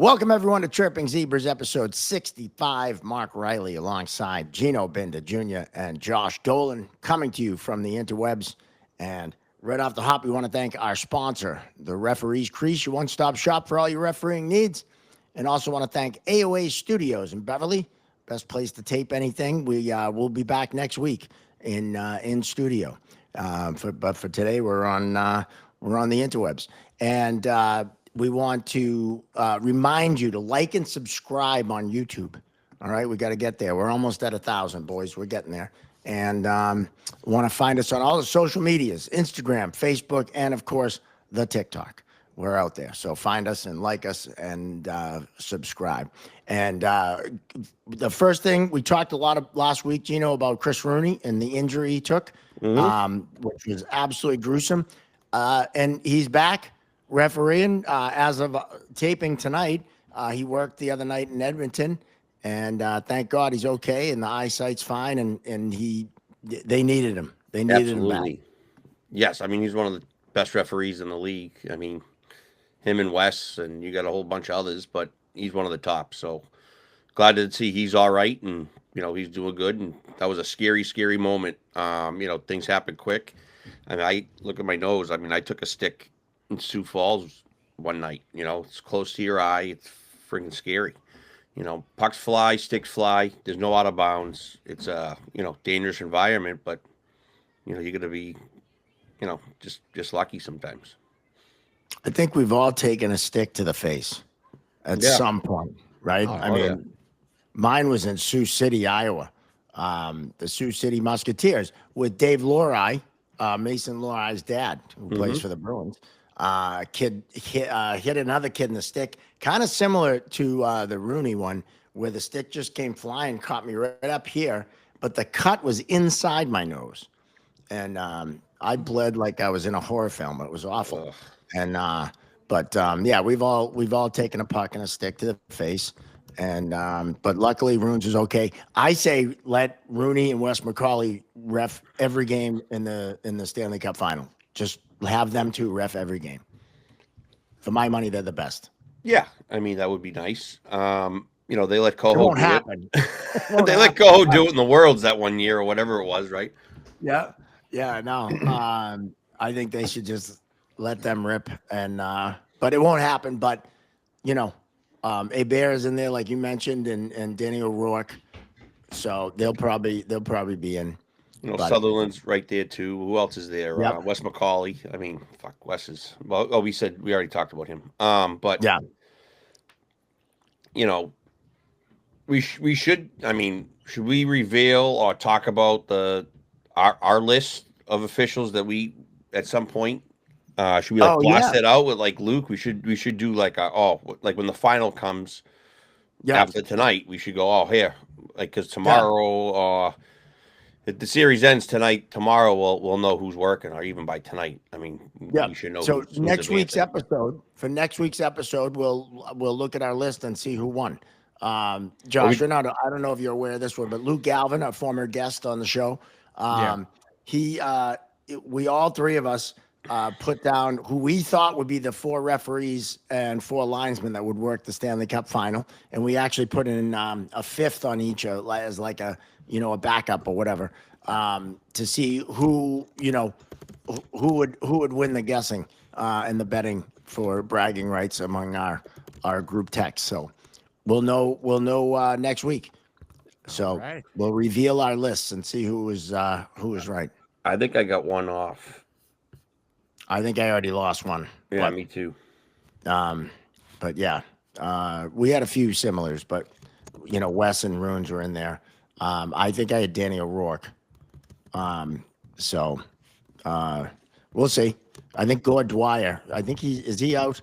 Welcome, everyone, to Chirping Zebras, episode 65. Mark Riley alongside Gino Binda Jr. and Josh Dolan coming to you from the interwebs. And right off the hop, we want to thank our sponsor, the Referees Crease, your one-stop shop for all your refereeing needs. And also want to thank AOA Studios in Beverly, best place to tape anything. We'll be back next week in studio. But for today, we're on the interwebs. And we want to remind you to like and subscribe on YouTube. All right, we got to get there. We're almost at 1,000, boys. We're getting there. And want to find us on all the social medias, Instagram, Facebook, and, of course, the TikTok. We're out there. So find us and like us and subscribe. And the first thing, we talked a lot last week, Gino, about Chris Rooney and the injury he took, which was absolutely gruesome. And he's back refereeing as of taping tonight. He worked the other night in Edmonton, and thank God he's okay and the eyesight's fine. And they needed him. They needed him back. Yes, I mean he's one of the best referees in the league. I mean, him and Wes, and you got a whole bunch of others, but he's one of the top. So glad to see he's all right, and he's doing good. And that was a scary, scary moment. Things happen quick. I mean, I look at my nose. I mean, I took a stick in Sioux Falls one night. It's close to your eye. It's freaking scary. Pucks fly, sticks fly. There's no out of bounds. It's a dangerous environment, but you got to be just lucky sometimes. I think we've all taken a stick to the face at some point, right? Mine was in Sioux City, Iowa. The Sioux City Musketeers with Dave Lorai, Mason Lorai's dad, who plays for the Bruins. Kid hit another kid in the stick, kind of similar to the Rooney one, where the stick just came flying, caught me right up here, but the cut was inside my nose, and I bled like I was in a horror film. It was awful. Ugh. And we've all taken a puck and a stick to the face, and but luckily Rooney's is okay. I say let Rooney and Wes McCauley ref every game in the Stanley Cup final. Just have them two ref every game. For my money, they're the best. Yeah, I mean that would be nice. They let Coho won't happen. They let Coho do it in the Worlds that one year or whatever it was, right? Yeah. No. I think they should just let them rip, and but it won't happen. But Hebert is in there, like you mentioned, and Danny O'Rourke, so they'll probably be in. Sutherland's right there too. Who else is there? Yep. Wes McCauley. I mean, Wes is. Well, we already talked about him. But yeah, we should. I mean, should we reveal or talk about our list of officials that we at some point? Should we blast it out with like Luke? We should do like when the final comes after tonight. We should go here because tomorrow if the series ends tonight, tomorrow we'll know who's working, or even by tonight. I mean, we should know. So next week's episode, we'll look at our list and see who won. Josh, I don't know if you're aware of this one, but Luke Galvin, a former guest on the show, we all three of us put down who we thought would be the 4 referees and 4 linesmen that would work the Stanley Cup final, and we actually put in a 5th on each as like a backup or whatever, to see who would win the guessing and the betting for bragging rights among our group text. So we'll know next week. So we'll reveal our lists and see who was right. I think I got one off. I think I already lost one. Yeah, me too. But yeah, we had a few similars, but Wes and Runes were in there. I think I had Danny O'Rourke. So we'll see. I think Gord Dwyer. I think is he out?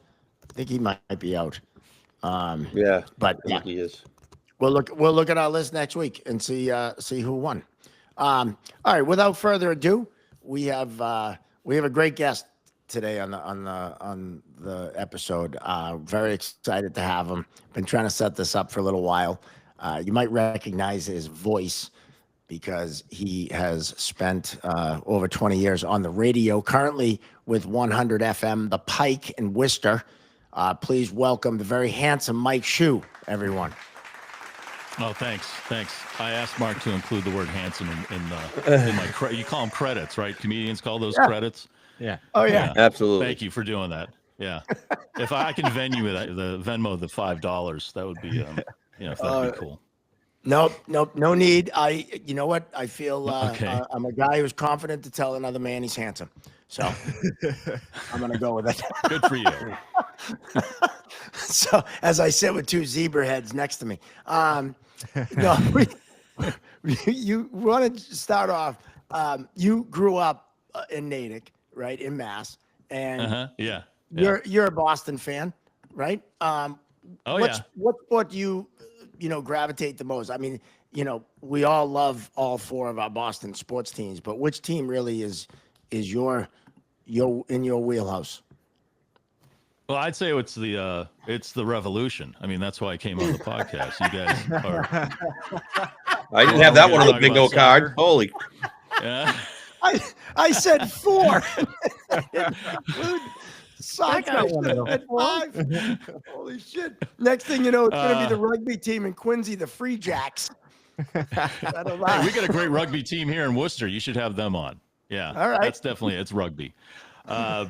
I think he might be out. But I think he is. We'll look at our list next week and see who won. All right. Without further ado, we have a great guest today on the episode. Very excited to have him. Been trying to set this up for a little while. You might recognize his voice because he has spent over 20 years on the radio, currently with 100 FM, The Pike in Worcester. Please welcome the very handsome Mike Shue, everyone. Oh, thanks. I asked Mark to include the word handsome in my you call them credits, right? Comedians call those credits. Yeah. Oh yeah. Absolutely. Thank you for doing that. Yeah. If I can the Venmo the $5, that would be that'd be cool. Nope, no need. You know what? I feel Okay. I'm a guy who's confident to tell another man he's handsome. So I'm gonna go with it. Good for you. So as I sit with two zebra heads next to me, no, you want to start off. You grew up in Natick, right, in Mass, and Yeah. you're a Boston fan, right? What sport do you gravitate the most? I mean, we all love all four of our Boston sports teams, but which team really is your in your wheelhouse? Well, I'd say it's the Revolution. I mean, that's why I came on the podcast. You guys are. I didn't have that one on the bingo card. Holy. Yeah. I said 4. Soccer. That's not one of them. 5. Holy shit! Next thing you know, it's gonna be the rugby team in Quincy, the Free Jacks. Hey, we got a great rugby team here in Worcester. You should have them on. Yeah. All right. That's definitely it's rugby. I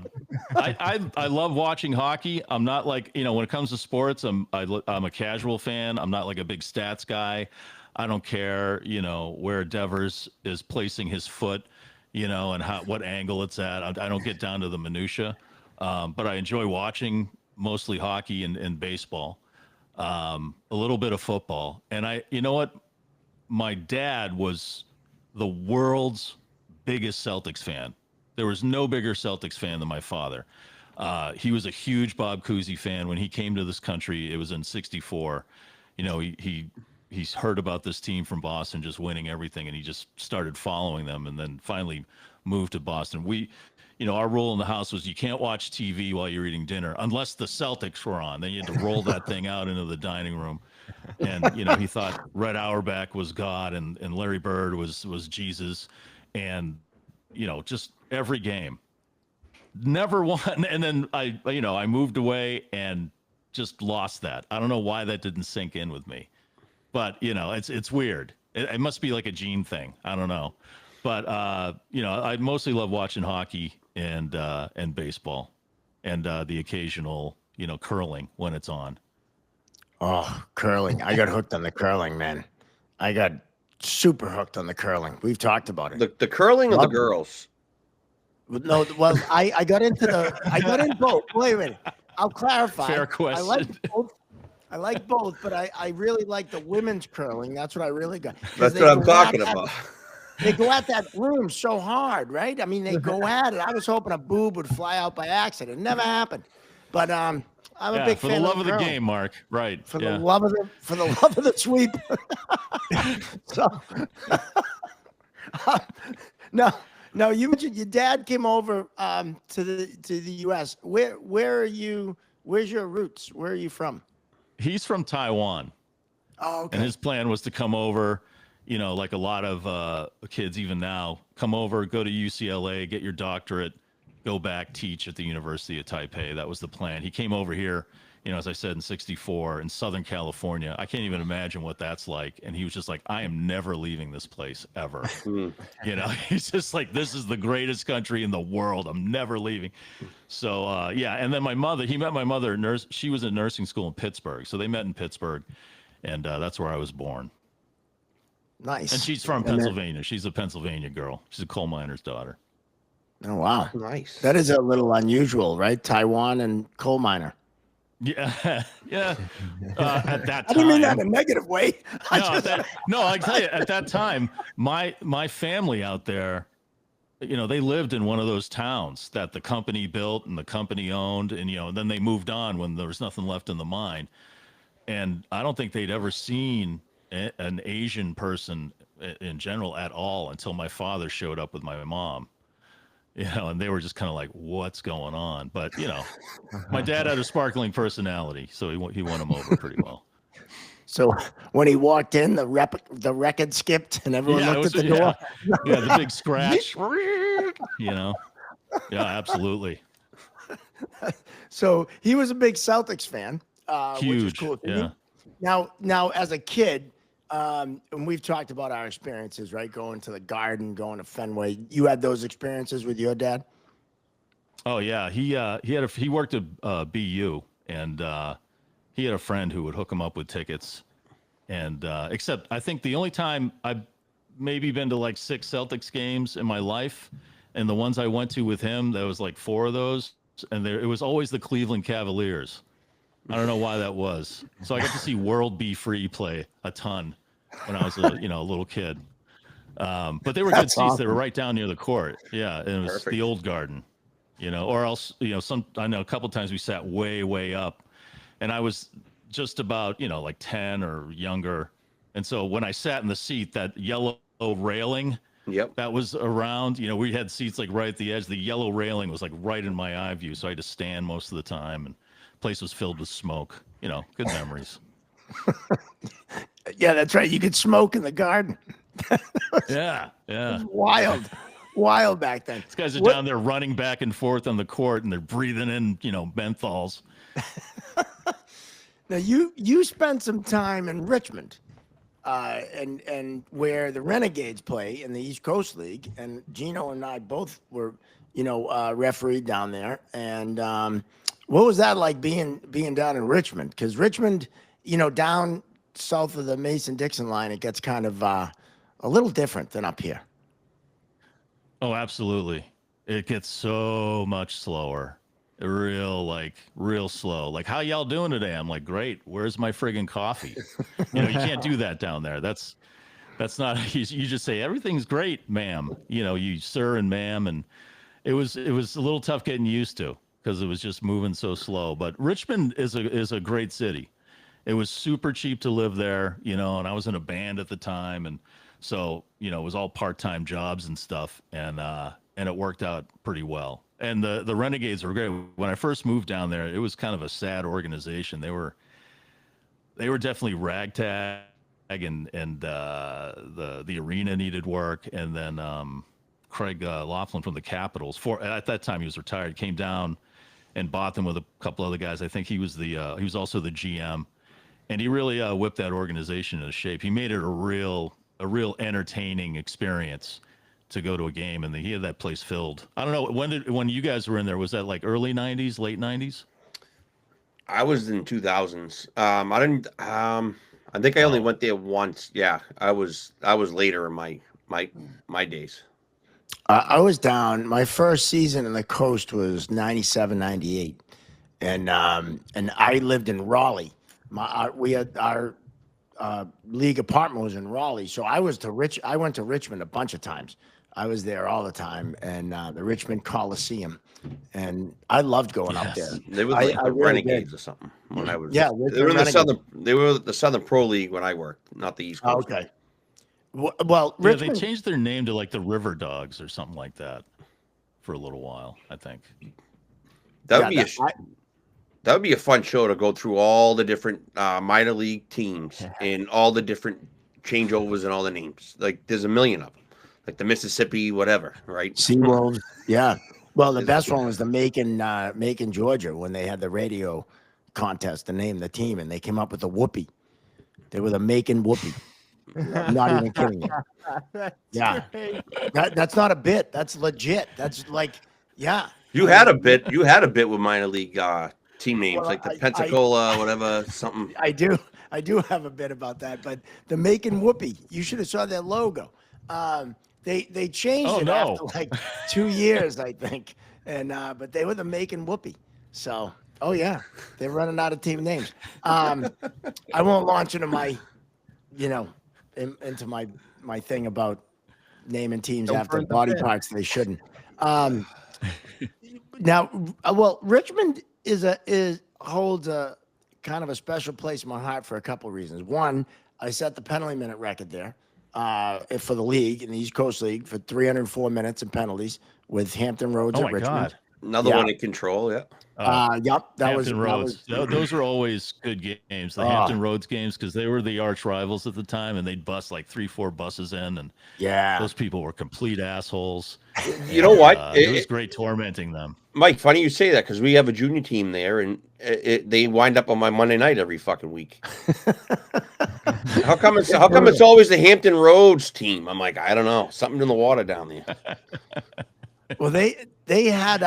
love watching hockey. I'm not like when it comes to sports, I'm a casual fan. I'm not like a big stats guy. I don't care where Devers is placing his foot, and what angle it's at. I don't get down to the minutia, but I enjoy watching mostly hockey and baseball, a little bit of football. And you know what? My dad was the world's biggest Celtics fan. There was no bigger Celtics fan than my father. He was a huge Bob Cousy fan. When he came to this country, it was in '64. He's heard about this team from Boston just winning everything, and he just started following them, and then finally moved to Boston. Our rule in the house was you can't watch TV while you're eating dinner unless the Celtics were on. Then you had to roll that thing out into the dining room. And he thought Red Auerbach was God, and Larry Bird was Jesus, and just every game. Never won. And then I moved away and just lost that. I don't know why that didn't sink in with me. But, it's weird. It must be like a gene thing. I don't know. But, I mostly love watching hockey and baseball and the occasional, curling when it's on. Oh, curling. I got hooked on the curling, man. I got super hooked on the curling. We've talked about it. The curling or the girls? No, well, I got into both. Wait a minute. I'll clarify. Fair question. I like both, but I really like the women's curling. That's what I really got. That's what I'm talking about. They go at that broom so hard, right? I mean, they go at it. I was hoping a boob would fly out by accident. It never happened. But I'm a big fan for the love of the curling. game, Mark. Right. For the love of the sweep. So no, you mentioned your dad came over to the US. Where are you? Where's your roots? Where are you from? He's from Taiwan. Oh, okay. And his plan was to come over, like a lot of kids even now, come over, go to UCLA, get your doctorate, go back, teach at the University of Taipei. That was the plan. He came over here, as I said, in '64 in Southern California. I can't even imagine what that's like. And he was just like, I am never leaving this place ever. He's just like, this is the greatest country in the world. I'm never leaving. So, and then he met my mother, she was in nursing school in Pittsburgh. So they met in Pittsburgh, and that's where I was born. Nice. And she's from Pennsylvania. She's a Pennsylvania girl. She's a coal miner's daughter. Oh, wow. Nice. That is a little unusual, right? Taiwan and coal miner. Yeah. Yeah. At that time. I didn't mean that in a negative way. I tell you, at that time, my family out there, they lived in one of those towns that the company built and the company owned, and then they moved on when there was nothing left in the mine. And I don't think they'd ever seen an Asian person in general at all until my father showed up with my mom. And they were just kind of like, what's going on? But, my dad had a sparkling personality, so he won him over pretty well. So when he walked in, the record skipped and everyone looked at the door. Yeah, the big scratch. Yeah, absolutely. So he was a big Celtics fan, which is Huge. cool. Yeah. Now, as a kid, and we've talked about our experiences, right? Going to the Garden, going to Fenway. You had those experiences with your dad? Oh yeah. He worked at BU, and he had a friend who would hook him up with tickets. And except I think the only time I've maybe been to like 6 Celtics games in my life, and the ones I went to with him, there was like 4 of those, and it was always the Cleveland Cavaliers. I don't know why that was. So I got to see World Be Free play a ton when I was a little kid. But they were good That's seats. They were awesome. right down near the court. Yeah, and it was Perfect. the old Garden, or else I know a couple times we sat way up, and I was just about like 10 or younger, and so when I sat in the seat, that yellow railing Yep. that was around, we had seats like right at the edge. The yellow railing was like right in my eye view, so I had to stand most of the time, and the place was filled with smoke. Good memories. Yeah, that's right. You could smoke in the Garden. Yeah, yeah. Wild back then. These guys are What- down there running back and forth on the court, and they're breathing in, menthols. Now you spent some time in Richmond, and where the Renegades play in the East Coast League, and Gino and I both were, refereed down there. And what was that like being down in Richmond? Because Richmond, down south of the Mason-Dixon line, it gets kind of a little different than up here. Oh, absolutely. It gets so much slower. Real slow. Like, how y'all doing today? I'm like, great. Where's my friggin' coffee? You can't do that down there. That's not, you just say, everything's great, ma'am. You sir and ma'am. And it was a little tough getting used to because it was just moving so slow. But Richmond is a great city. It was super cheap to live there, and I was in a band at the time. And so, it was all part-time jobs and stuff. And it worked out pretty well. And the Renegades were great. When I first moved down there, it was kind of a sad organization. They were definitely ragtag, and the arena needed work. And then Craig Laughlin from the Capitals, at that time he was retired, came down and bought them with a couple other guys. I think he was he was also the GM, and he really whipped that organization into shape. He made it a real entertaining experience to go to a game, and he had that place filled. I don't know, when you guys were in there, was that like early 90s, late 90s? I was in 2000s. I didn't. I think I only went there once. Yeah, I was later in my days. I was down. My first season in the coast was 97, 98. And I lived in Raleigh. We had our league apartment was in Raleigh, so I went to Richmond a bunch of times. I was there all the time, and the Richmond Coliseum, and I loved going up there. They were like I the really Renegades did. or something when I was. Yeah, they were in the Renegades. southern. They were the Southern Pro League when I worked, not the East Coast. Okay. Well, Yeah, Richmond. they changed their name to like the River Dogs or something like that for a little while, I think. That would be that would be a fun show to go through all the different minor league teams and all the different changeovers and all the names. Like there's a million of them, like the Mississippi, whatever, right? Seawolves. Yeah. Well, the best one was the Macon, Georgia, when they had the radio contest to name the team, and they came up with the Whoopee. They were the Macon Whoopee. I'm not even kidding you. Yeah. That's not a bit. That's legit. That's like, yeah. You had a bit. You had a bit with minor league team names, Well, like the Pensacola, whatever, something. I do have a bit about that, but the Macon Whoopee, you should have saw their logo. They changed it after like 2 years, I think, and but they were the Macon Whoopee. So, oh yeah, they're running out of team names. I won't launch into my, into my thing about naming teams after body parts they shouldn't. Now, well, Richmond holds a kind of a special place in my heart for a couple of reasons. One, I set the penalty minute record there for the league in the East Coast League for 304 minutes in penalties with Hampton Roads Oh at my Richmond. God. Another Yeah. one in control. Yeah. Yep, that was Hampton Roads. Those are always good games. The Hampton Roads games, because they were the arch rivals at the time, and they'd bust like 3-4 buses in, and yeah. those people were complete assholes. You know what? It was great tormenting them. Mike, funny you say that because we have a junior team there, and they wind up on my Monday night every fucking week. How come it's always the Hampton Roads team? I'm like, I don't know, something in the water down there. Well, they had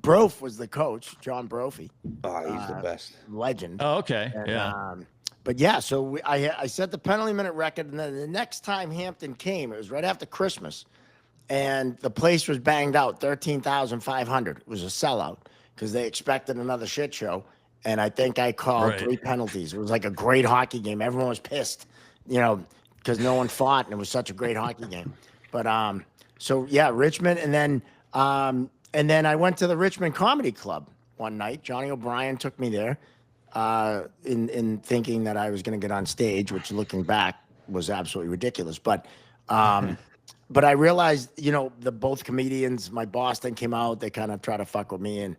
Brof was the coach, John Brophy. Oh, he's the best legend. Oh, okay, And, yeah. But yeah, so I set the penalty minute record, and then the next time Hampton came, it was right after Christmas, and the place was banged out, 13,500. It was a sellout because they expected another shit show, and I think I called 3 penalties. It was like a great hockey game. Everyone was pissed, because no one fought, and it was such a great hockey game. But so yeah, Richmond, and then I went to the Richmond Comedy Club one night. Johnny O'Brien took me there, in thinking that I was going to get on stage, which looking back was absolutely ridiculous. But I realized, the both comedians, my Boston came out, they kind of tried to fuck with me, and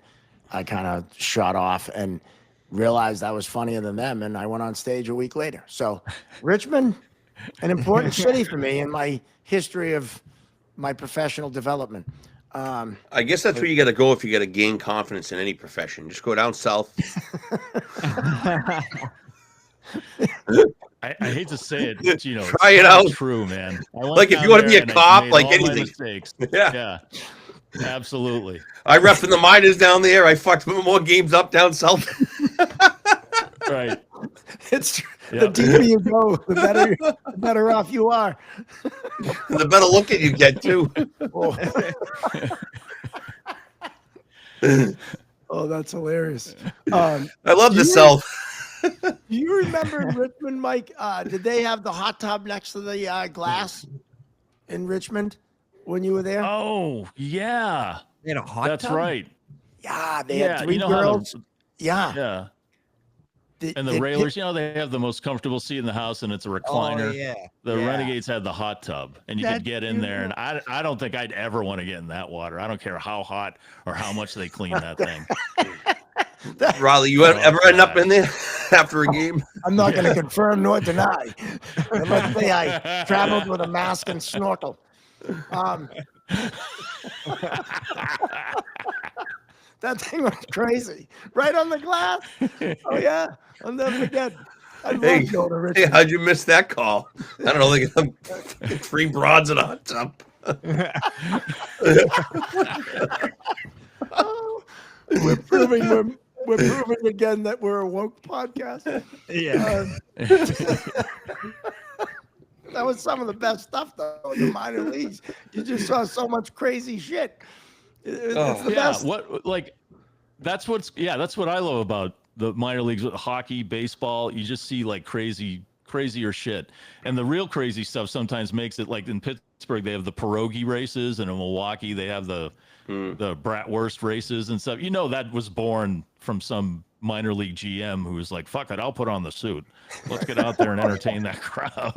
I kind of shot off and realized I was funnier than them, and I went on stage a week later. So Richmond, an important city for me in my history of my professional development. I guess that's where you got to go if you got to gain confidence in any profession. Just go down south. I hate to say it, but, Try it out. True, man. Like if you want to be a cop, like anything. Yeah, absolutely. I ref in the minors down there. I fucked more games up down south. Right. It's true. The deeper you go, the better off you are. The better looking you get too. Oh, that's hilarious. I love the South. Do you remember Richmond, Mike? Did they have the hot tub next to the glass in Richmond when you were there? Oh, yeah. They had a hot That's tub? right. Yeah, they had 3 how girls. Yeah. And the They- railers, they have the most comfortable seat in the house, and it's a recliner. Oh, yeah. The Yeah. Renegades had the hot tub, and you could get in there. And I don't think I'd ever want to get in that water. I don't care how hot or how much they clean that thing. Riley, you ever end up in there after a game? I'm not going to confirm nor deny. And let's say I traveled with a mask and snorkel. That thing was crazy. Right on the glass. Oh, yeah. I'll never forget. I'd love to go to Hey, Richmond. how'd you miss that call? I don't know. They got 3 broads in a hot tub. We're proving again that we're a woke podcast. Yeah. That was some of the best stuff, though, in the minor leagues. You just saw so much crazy shit. It's the best. That's what I love about the minor leagues with hockey, baseball. You just see like crazier shit. And the real crazy stuff sometimes makes it, like in Pittsburgh, they have the pierogi races, and in Milwaukee, they have the bratwurst races and stuff. That was born from some minor league GM who was like, fuck it, I'll put on the suit. Let's get out there and entertain that crowd,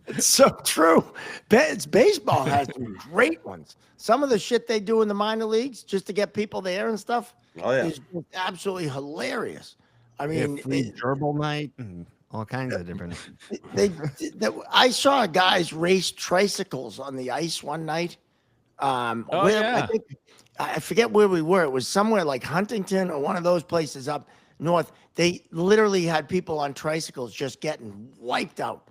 It's so true. Baseball has some great ones. Some of the shit they do in the minor leagues just to get people there and stuff is just absolutely hilarious. I mean, free gerbil night and all kinds of different. I saw guys race tricycles on the ice one night. I forget where we were. It was somewhere like Huntington or one of those places up north. They literally had people on tricycles just getting wiped out.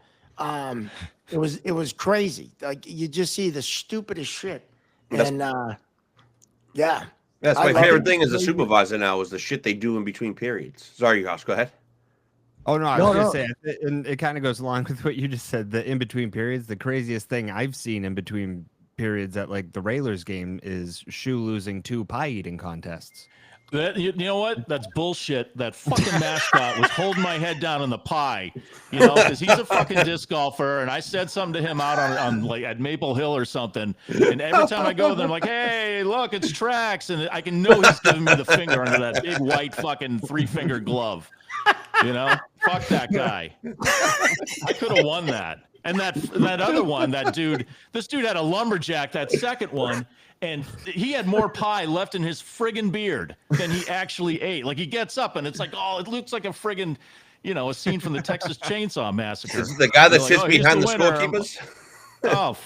It was crazy. Like you just see the stupidest shit. And yeah. That's my favorite thing as a supervisor now is the shit they do in between periods. Sorry, Josh, go ahead. Oh, no, I was going to say, and it kind of goes along with what you just said, the in-between periods. The craziest thing I've seen in between periods at like the Railers game is Shu losing 2 pie eating contests. You know what? That's bullshit. That fucking mascot was holding my head down on the pie, because he's a fucking disc golfer, and I said something to him out on like at Maple Hill or something, and every time I go there, I'm like, hey, look, it's tracks, and I can know he's giving me the finger under that big white fucking 3-finger glove. Fuck that guy. I could have won that. And that other one, this dude had a lumberjack, that second one, and he had more pie left in his friggin' beard than he actually ate. Like he gets up and it's like, oh, it looks like a friggin', a scene from the Texas Chainsaw Massacre. This is the guy that You're sits like, oh, he's behind the winner. scorekeepers. Oh,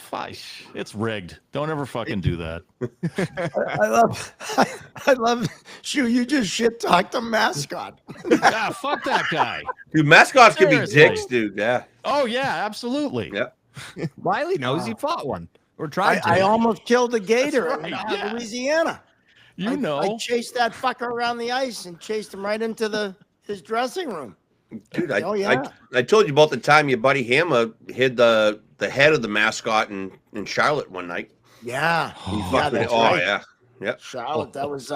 it's rigged. Don't ever fucking do that. I love Shoo. You just shit talked the mascot. Fuck that guy. Dude, mascots can be Seriously. dicks, dude. Yeah. Oh yeah, absolutely. Yeah. Riley knows he fought one or tried to. I almost killed a gator That's in right, yeah. Louisiana. I chased that fucker around the ice and chased him right into his dressing room. Dude, Oh, yeah. I told you about the time your buddy Hammer hid the head of the mascot in Charlotte one night. Yeah. He Yeah, fucked with that's it. Oh right. yeah. Yep. Charlotte, that was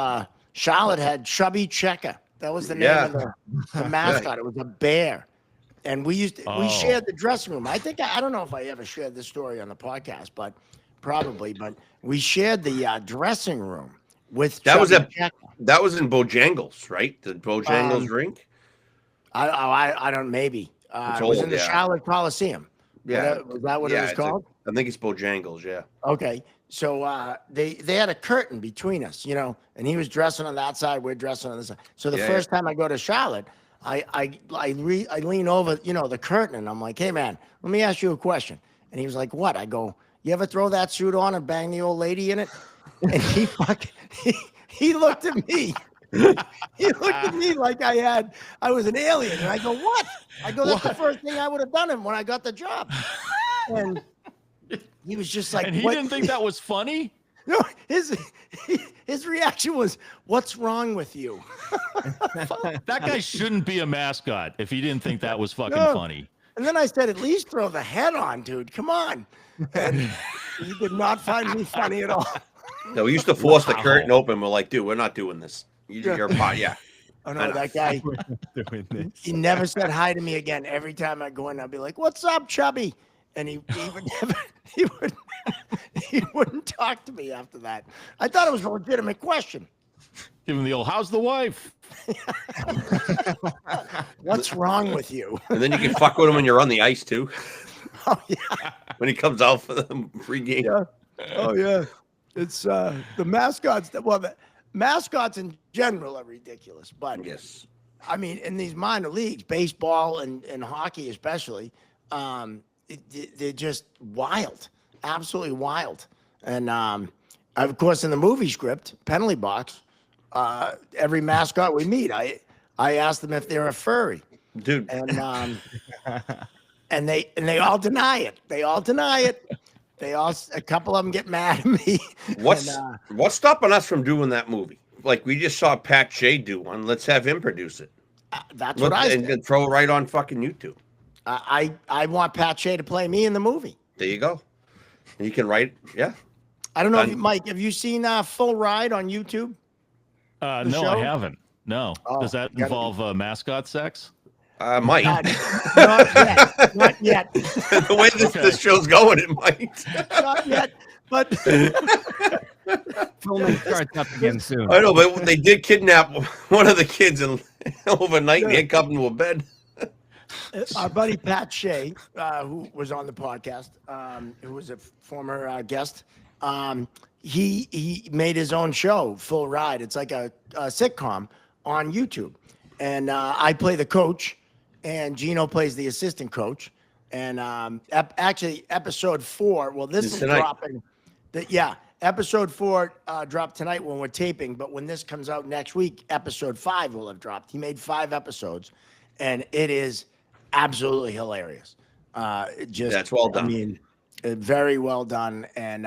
Charlotte had Chubby Checker. That was the name of the mascot. It was a bear. And we shared the dressing room. I think I don't know if I ever shared this story on the podcast, but probably. But we shared the dressing room with Chubby Checker. That was in Bojangles, right? The Bojangles rink. I don't maybe. It was in the Charlotte Coliseum. Yeah. Was that what it was called? I think it's Bojangles, yeah. Okay. So they had a curtain between us, and he was dressing on that side, we're dressing on this side. So the first time I go to Charlotte, I lean over, the curtain, and I'm like, hey man, let me ask you a question. And he was like, what? I go, you ever throw that suit on and bang the old lady in it? And he looked at me. He looked at me like I was an alien. And I go, what? I go, that's the first thing I would have done when I got the job. And he was just like, and he didn't think that was funny? No, his reaction was, what's wrong with you? That guy shouldn't be a mascot if he didn't think that was fucking funny. And then I said, at least throw the head on, dude. Come on. And he did not find me funny at all. No, we used to force the curtain open. We're like, dude, we're not doing this. You're a pot, yeah. Oh no, that guy. He never said hi to me again. Every time I go in, I'd be like, "What's up, Chubby?" And he would never. He wouldn't talk to me after that. I thought it was a legitimate question. Give him the old, how's the wife? What's wrong with you? And then you can fuck with him when you're on the ice too. Oh yeah. When he comes out for the pregame. Yeah. Oh yeah. It's the mascots. The mascots in general are ridiculous, but yes, I mean, in these minor leagues, baseball and hockey especially, they're just wild, absolutely wild. And of course, in the movie script, penalty box, every mascot we meet, I ask them if they're a furry, dude, and they all deny it. They all deny it. A couple of them get mad at me. What's stopping us from doing that movie? Like we just saw Pat Shea do one. Let's have him produce it. That's what I said. And throw it right on fucking YouTube. I want Pat Shea to play me in the movie. There you go. You can write. Yeah. I don't know, Mike. Have you seen Full Ride on YouTube? No, show? I haven't. No. Oh, does that involve mascot sex? Might. Not yet. The way this show's going, it might. Not yet. But Filming starts up again soon. I know, but they did kidnap one of the kids and overnight and handcuff him to a bed. Our buddy Pat Shea, who was on the podcast, who was a former guest, he made his own show, Full Ride. It's like a sitcom on YouTube. And I play the coach, and Gino plays the assistant coach. And actually, episode 4. Well, this is dropping. Episode 4 dropped tonight when we're taping. But when this comes out next week, episode 5 will have dropped. He made 5 episodes, and it is absolutely hilarious. That's well done. I mean, very well done. And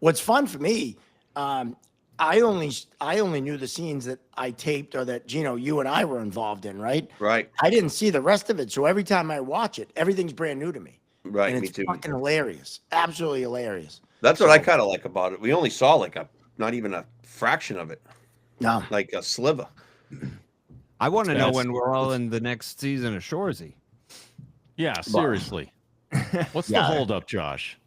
what's fun for me, I only knew the scenes that I taped or that, Gino, you and I were involved in, right? Right. I didn't see the rest of it. So every time I watch it, everything's brand new to me. Right. And Me it's too. fucking hilarious. Absolutely hilarious. That's what I kind of like about it. We only saw not even a fraction of it. No. Like a sliver. I want to know when we're all in the next season of Shoresy. Yeah, seriously. What's the holdup, Josh?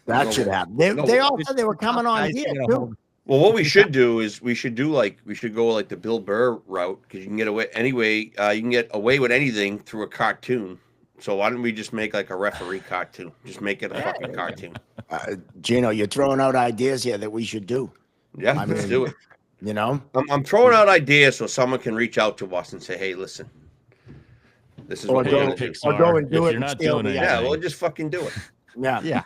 That should happen. They all said they were coming on here, too. Well, what we should do is we should go like the Bill Burr route because you can get away anyway. You can get away with anything through a cartoon, So why don't we just make like a referee cartoon? Just make it a fucking cartoon. Gino, you're throwing out ideas here that we should do. Yeah, I let's mean, do it. You know, I'm throwing out ideas so someone can reach out to us and say, "Hey, listen, this is or what we're go, gonna do." or go and do If it. you're and not steal doing the it, Yeah, idea. we'll just fucking do it. Yeah, Yeah.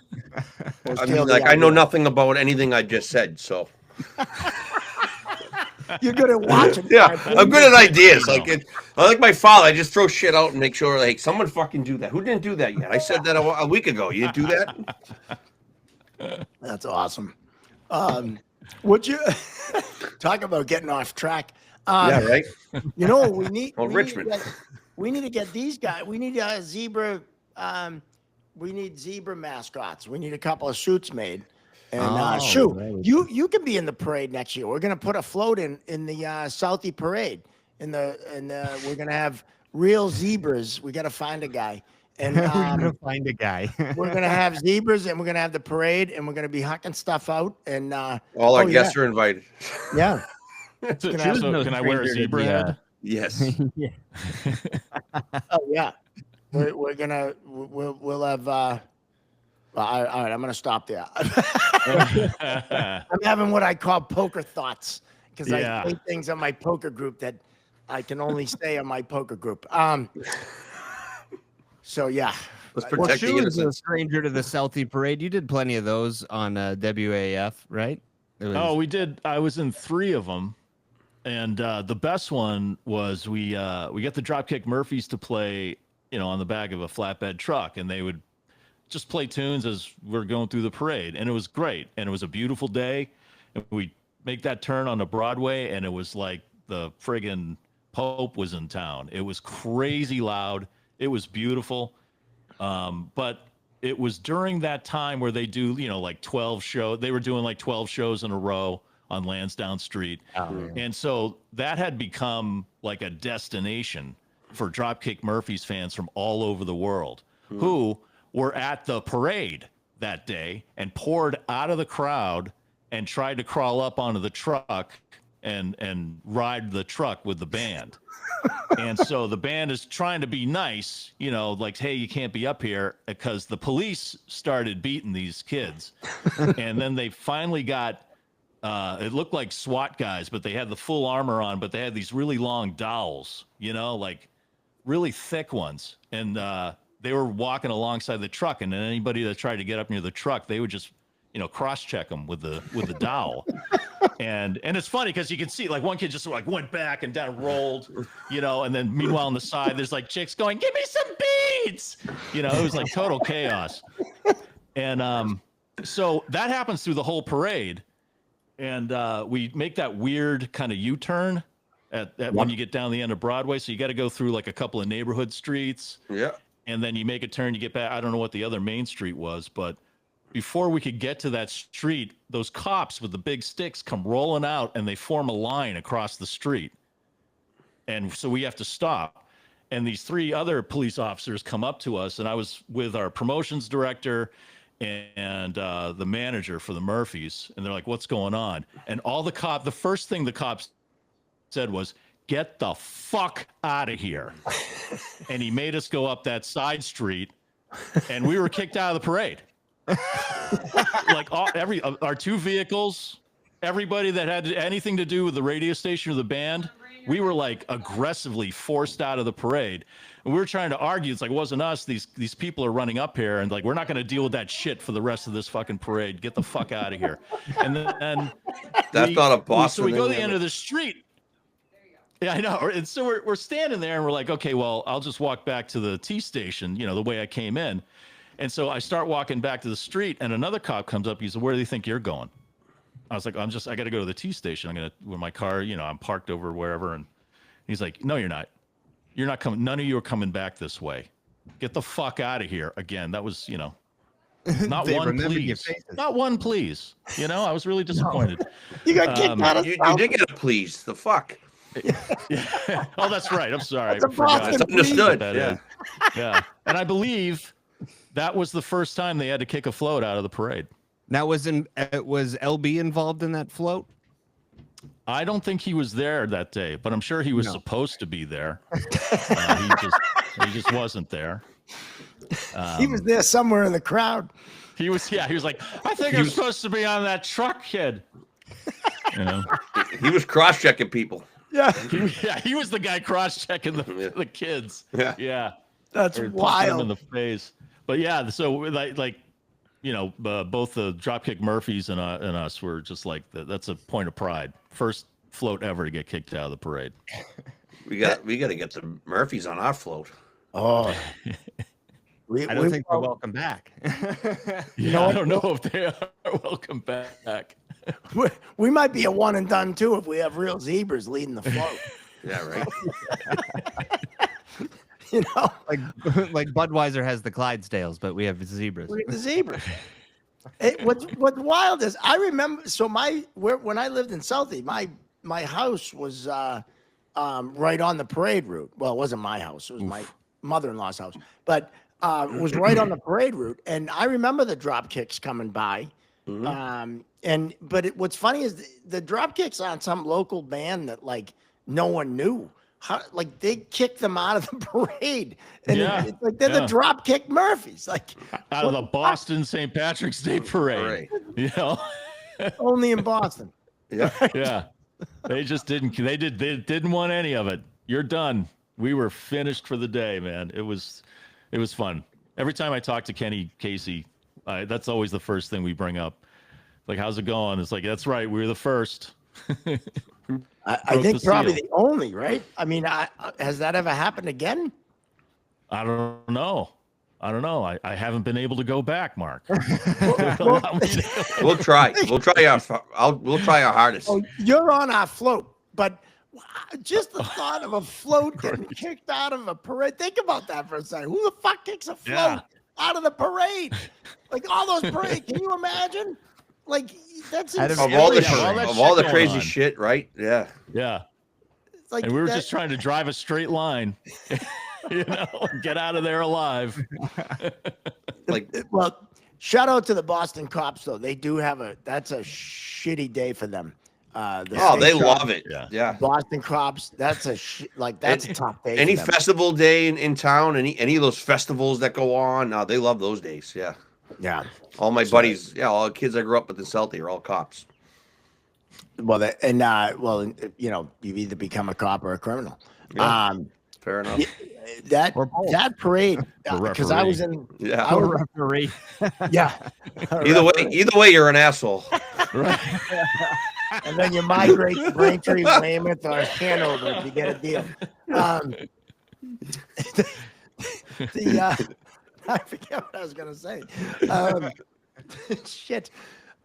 Or I steal mean, the like I know idea. nothing about anything I just said, so You're good at watching. yeah, I'm good at ideas. You know. Like I like my father. I just throw shit out and make sure, like, someone fucking do that. Who didn't do that yet? I said that a week ago. You didn't do that? That's awesome. Would you talk about getting off track? Yeah, right. You know what we need? Well, we Richmond. We need to get these guys. We need a zebra. We need zebra mascots. We need a couple of suits made. And you can be in the parade next year. We're gonna put a float in the Southie parade. We're gonna have real zebras. We gotta find a guy. And We're gonna find a guy. we're gonna have zebras, and we're gonna have the parade, and we're gonna be hucking stuff out. And All our guests are invited. yeah. So, Can I- so can I wear a stranger to zebra the, head? Yes. Yeah. Oh yeah, we're gonna we'll have. All right, I'm gonna stop there. I'm having what I call poker thoughts because Yeah. I say things on my poker group that I can only say on my poker group. So yeah, Let's Well, protect the Shu is a innocents. stranger to the Celtic parade. You did plenty of those on WAF, right? It was- Oh, we did. I was in 3 of them, and the best one was we got the Dropkick Murphys to play, on the back of a flatbed truck, and they would just play tunes as we're going through the parade, and it was great, and it was a beautiful day, and we make that turn onto Broadway, and it was like the friggin' Pope was in town. It was crazy loud. It was beautiful, but it was during that time where they do, like 12 shows. They were doing like 12 shows in a row on Lansdowne Street. And so that had become like a destination for Dropkick Murphys fans from all over the world who were at the parade that day and poured out of the crowd and tried to crawl up onto the truck and ride the truck with the band. And so the band is trying to be nice, like, hey, you can't be up here, because the police started beating these kids. And then they finally got, it looked like SWAT guys, but they had the full armor on, but they had these really long dowels, like really thick ones. And they were walking alongside the truck, and then anybody that tried to get up near the truck, they would just, cross-check them with the dowel. And it's funny because you can see, like, one kid just like went back and down rolled, and then meanwhile on the side there's like chicks going, give me some beads, it was like total chaos. And so that happens through the whole parade, and we make that weird kind of U-turn at when you get down the end of Broadway, so you got to go through like a couple of neighborhood streets, and then you make a turn, you get back. I don't know what the other main street was, but before we could get to that street, those cops with the big sticks come rolling out, and they form a line across the street. And so we have to stop. And these 3 other police officers come up to us, and I was with our promotions director and the manager for the Murphys, and they're like, what's going on? And the first thing the cops said was, get the fuck out of here. And he made us go up that side street, and we were kicked out of the parade. Like our 2 vehicles, everybody that had anything to do with the radio station or the band, we were like aggressively forced out of the parade. And we were trying to argue, it's like, it wasn't us. These people are running up here, and like, we're not going to deal with that shit for the rest of this fucking parade. Get the fuck out of here. And then That's not a Boston. So we go to the end of the street. Yeah, I know. And so we're standing there, and we're like, okay, well, I'll just walk back to the T station, the way I came in. And so I start walking back to the street, and another cop comes up. He said, where do you think you're going? I was like, I got to go to the T station. With my car, I'm parked over wherever. And he's like, no, you're not. You're not coming. None of you are coming back this way. Get the fuck out of here. Again, that was, not one, please. Not one, please. I was really disappointed. You got kicked out of You did get a please. The fuck? Yeah. Oh, that's right. I'm sorry. That's a I forgot. Boston That's understood. That Yeah. is. Yeah. And I believe that was the first time they had to kick a float out of the parade. Now, was LB involved in that float? I don't think he was there that day, but I'm sure he was supposed to be there. He just wasn't there. He was there somewhere in the crowd. He was like, I think I'm supposed to be on that truck, kid. You know? He was cross-checking people. Yeah. He was the guy cross-checking the kids. Yeah. That's Or punching wild. them in the face. But yeah, so like both the Dropkick Murphys and us were just like, that's a point of pride. First float ever to get kicked out of the parade. We got to get the Murphys on our float. Oh. I don't think they're welcome back. Yeah, I don't know if they are welcome back. We might be a one and done too if we have real zebras leading the float. Yeah, right. You know, like Budweiser has the Clydesdales, but we have zebras. we have the zebras. What's wild is I remember. So when I lived in Southie, my house was right on the parade route. Well, it wasn't my house; it was my mother-in-law's house, but it was right on the parade route. And I remember the drop kicks coming by. But what's funny is the drop kicks on some local band that like no one knew. How, like they kicked them out of the parade, and it's like they're the Dropkick Murphys, like out of the Boston St. Patrick's Day parade. You know, only in Boston. Yeah. They just didn't. They didn't want any of it. You're done. We were finished for the day, man. It was fun. Every time I talk to Kenny Casey, that's always the first thing we bring up. Like, how's it going? It's like, that's right. We were the first. I think probably the only, right? I mean, has that ever happened again? I don't know. I haven't been able to go back, Mark. We'll try. We'll try our hardest. Oh, you're on our float, but just the thought of a float getting kicked out of a parade. Think about that for a second. Who the fuck kicks a float out of the parade? Like all those parades. Can you imagine? Like that's of all the crazy shit, right? Yeah. It's like, and we were just trying to drive a straight line, get out of there alive. Well, shout out to the Boston cops though. They do have that's a shitty day for them. They love it. Yeah. Boston cops. That's a tough day. Any festival day in town, any of those festivals that go on, they love those days. Yeah. Yeah. All my buddies, all the kids I grew up with in Celtic are all cops. Well, you've either become a cop or a criminal. Yeah, fair enough. That parade, because I was in. Yeah. I was referee. Yeah. Either way, you're an asshole. Right. And then you migrate to Braintree, Weymouth, or Hanover if you get a deal. I forget what I was going to say. Shit.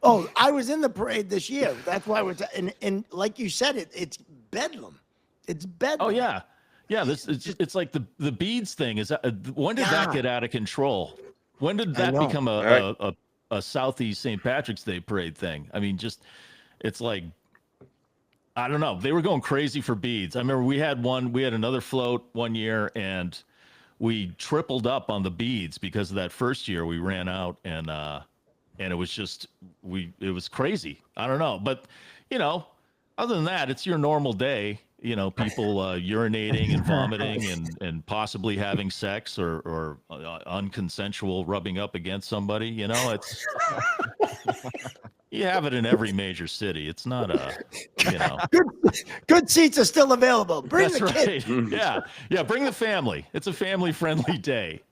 Oh, I was in the parade this year. That's why and like you said, it's bedlam. It's bedlam. Oh yeah, yeah. It's like the beads thing. When did that get out of control? When did that become a Southeast St. Patrick's Day parade thing? I mean, it's like, I don't know. They were going crazy for beads. I remember we had another float one year, and we tripled up on the beads because of that first year we ran out, and it was just it was crazy. I don't know, but other than that, it's your normal day. People urinating and vomiting and possibly having sex or unconsensual rubbing up against somebody. It's you have it in every major city. It's not good seats are still available. Bring the kids. Yeah. Bring the family. It's a family-friendly day.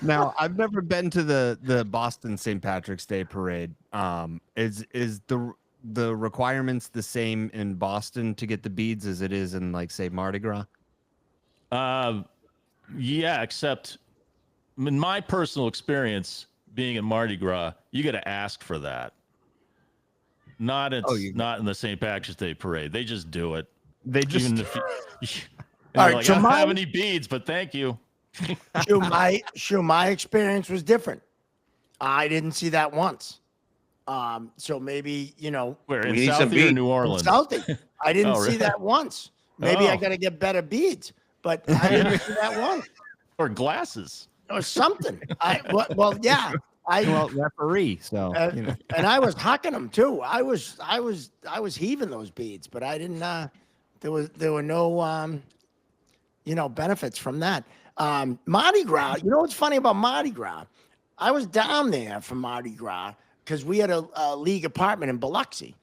Now, I've never been to the Boston St. Patrick's Day parade. Is the requirements the same in Boston to get the beads as it is in, like, say, Mardi Gras? Yeah, except in my personal experience being in Mardi Gras, you got to ask for that. Not in the St. Patrick's Day parade. They just do it. They just. Even if all right, I don't have any beads, but thank you. My experience was different. I didn't see that once. So maybe where in Southie or New Orleans? Southie. I didn't see that once. Maybe I got to get better beads, but I didn't see that once. Or glasses. Or something. Referee. So and I was hucking them too. I was heaving those beads, but I didn't. There were no benefits from that. Mardi Gras. You know what's funny about Mardi Gras? I was down there for Mardi Gras because we had a league apartment in Biloxi,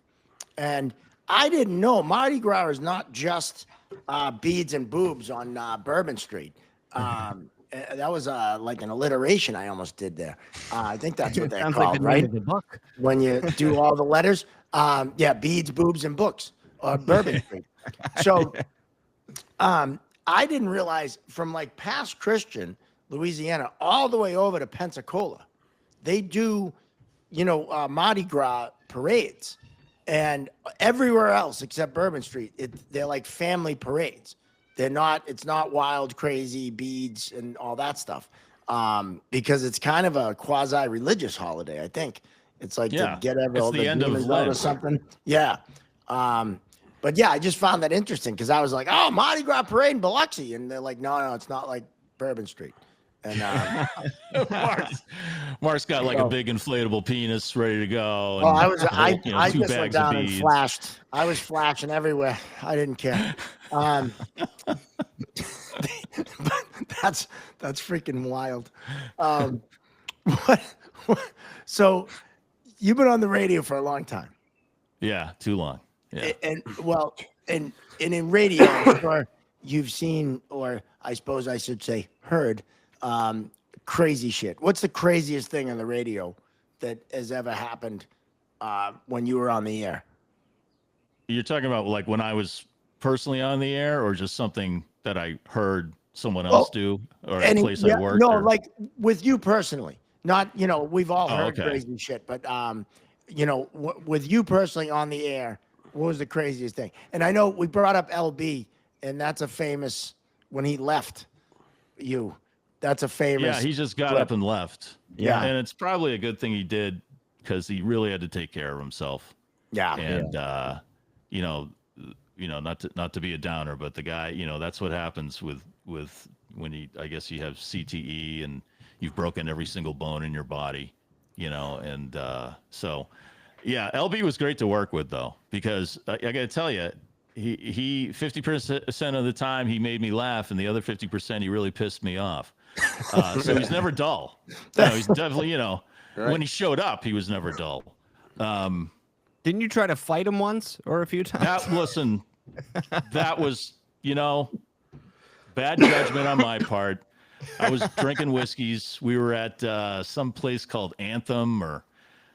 and I didn't know Mardi Gras is not just beads and boobs on Bourbon Street. That was like an alliteration I almost did there. I think that's what they're Sounds called, like the right? name of the book. When you do all the letters. Yeah, beads, boobs, and books on Bourbon Street. So I didn't realize from like past Christian, Louisiana, all the way over to Pensacola, they do, Mardi Gras parades. And everywhere else except Bourbon Street, they're like family parades. It's not wild, crazy beads and all that stuff. Because it's kind of a quasi-religious holiday, I think. It's like to get all the end of demons out or Lent. something. Yeah. But yeah, I just found that interesting because I was like, oh, Mardi Gras parade in Biloxi. And they're like, no, it's not like Bourbon Street. And Mark's got like a big inflatable penis ready to go. And I two just went bags of down and beads. flashed. I was flashing everywhere. I didn't care. But that's freaking wild. So you've been on the radio for a long time. Yeah, too long. Yeah. And in radio, I'm sure you've seen, or I suppose I should say heard, crazy shit. What's the craziest thing on the radio that has ever happened when you were on the air? You're talking about like when I was personally on the air, or just something that I heard someone else do, or a place I worked? No, like with you personally. Not, we've all heard okay. crazy shit, but with you personally on the air, what was the craziest thing? And I know we brought up LB, and that's a famous, when he left you, that's a famous. Yeah, he just got up and left. Yeah. And it's probably a good thing he did, because he really had to take care of himself. Yeah. And not to be a downer, but the guy, that's what happens with when I guess you have CTE and you've broken every single bone in your body, and so yeah, LB was great to work with though, because I got to tell you, he 50% of the time he made me laugh, and the other 50% he really pissed me off. So he's never dull. He's definitely, Right. When he showed up, he was never dull. Didn't you try to fight him once or a few times? That was, bad judgment on my part. I was drinking whiskeys. We were at some place called Anthem, or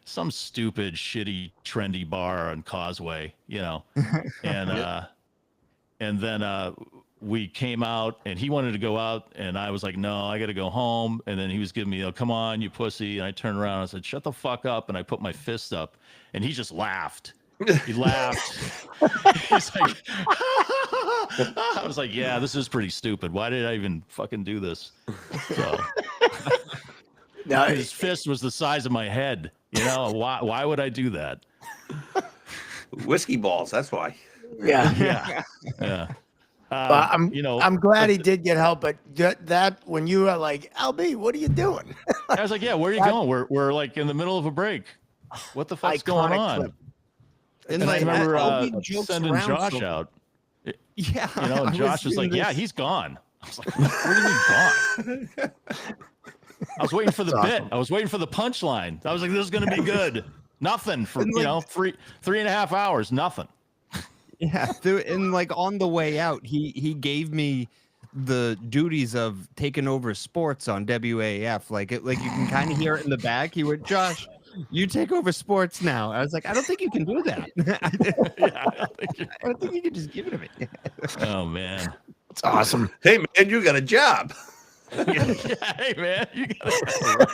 some stupid, shitty, trendy bar on Causeway, and then we came out, and he wanted to go out, and I was like, no, I got to go home. And then he was giving me, come on, you pussy. And I turned around and I said, shut the fuck up. And I put my fist up, and he just laughed. He laughed. He's like, I was like, yeah, this is pretty stupid. Why did I even fucking do this? So Now, his fist was the size of my head. Why would I do that? Whiskey balls. That's why. yeah. Yeah. But I'm glad he did get help, but that when you were like, LB, what are you doing? I was like, yeah, where are you going? We're like in the middle of a break. What the fuck's going Iconic on? clip. And And I like, remember LB jokes sending around Josh so- out. Yeah. And Josh was like, yeah, he's gone. I was like, what do you mean gone? I was waiting for the bit. I was waiting for the punchline. I was like, this is going to be good. Nothing for, 3.5 hours, nothing. Yeah, and like on the way out, he gave me the duties of taking over sports on WAF. Like you can kind of hear it in the back. He went, Josh, you take over sports now. I was like, I don't think you can do that. I don't think you can just give it to me. Oh man, It's awesome. Hey man, you got a job. yeah, hey man, you gotta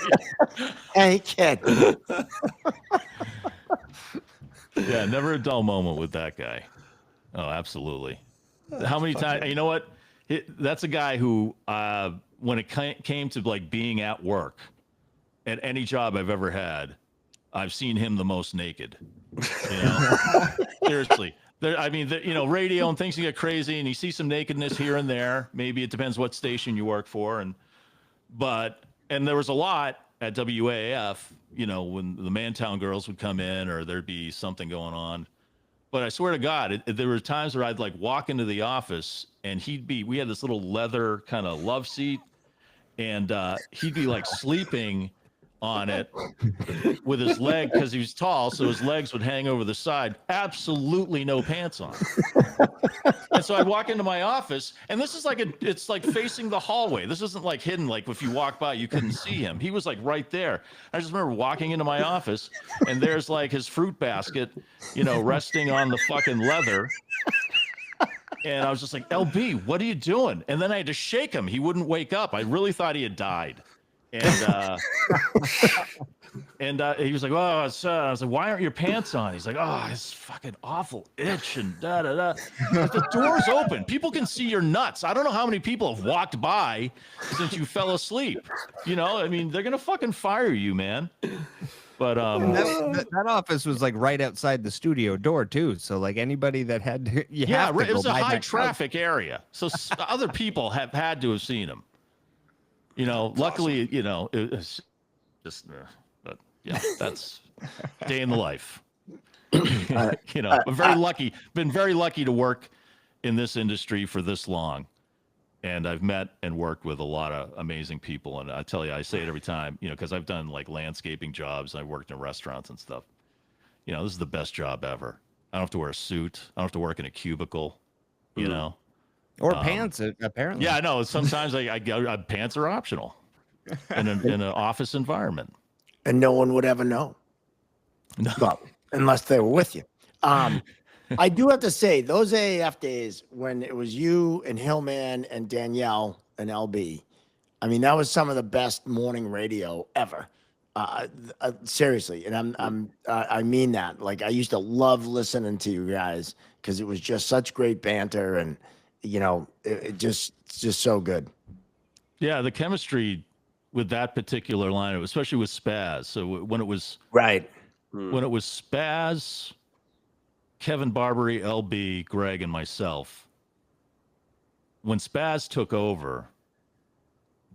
Hey kid. yeah, never a dull moment with that guy. Oh, absolutely. How many times? You know what? That's a guy who, when it came to like being at work, at any job I've ever had, I've seen him the most naked. Seriously. Radio and things can get crazy, and you see some nakedness here and there. Maybe it depends what station you work for, and there was a lot at WAF. When the Mantown girls would come in, or there'd be something going on. But I swear to God, there were times where I'd like walk into the office, and we had this little leather kind of love seat and he'd be like sleeping on it with his leg because he was tall, so his legs would hang over the side. Absolutely no pants on. And so I'd walk into my office, and this is like it's like facing the hallway. This isn't like hidden, like if you walk by, you couldn't see him. He was like right there. I just remember walking into my office, and there's like his fruit basket, resting on the fucking leather. And I was just like, LB, what are you doing? And then I had to shake him. He wouldn't wake up. I really thought he had died. And he was like, "Oh, I was like, why aren't your pants on?" He's like, "Oh, it's fucking awful itch and da da da." Like, the door's open. People can see your nuts. I don't know how many people have walked by since you fell asleep. I mean, they're gonna fucking fire you, man. But that office was like right outside the studio door too. So like anybody that had to, it was a high traffic area. So other people have had to have seen him. Luckily, awesome. It was just, but yeah, that's day in the life. I'm very lucky, been very lucky to work in this industry for this long. And I've met and worked with a lot of amazing people. And I tell you, I say it every time, because I've done like landscaping jobs. I've worked in restaurants and stuff. This is the best job ever. I don't have to wear a suit. I don't have to work in a cubicle, Or pants, apparently. Yeah, I know. Sometimes pants are optional in an office environment. And no one would ever know. No. Well, unless they were with you. I do have to say, those AAF days when it was you and Hillman and Danielle and LB, I mean, that was some of the best morning radio ever. Seriously, and I mean that. Like, I used to love listening to you guys because it was just such great banter, and it's just so good. Yeah, the chemistry with that particular lineup, especially with Spaz. So when it was Spaz, Kevin Barbary, LB, Greg, and myself, when Spaz took over,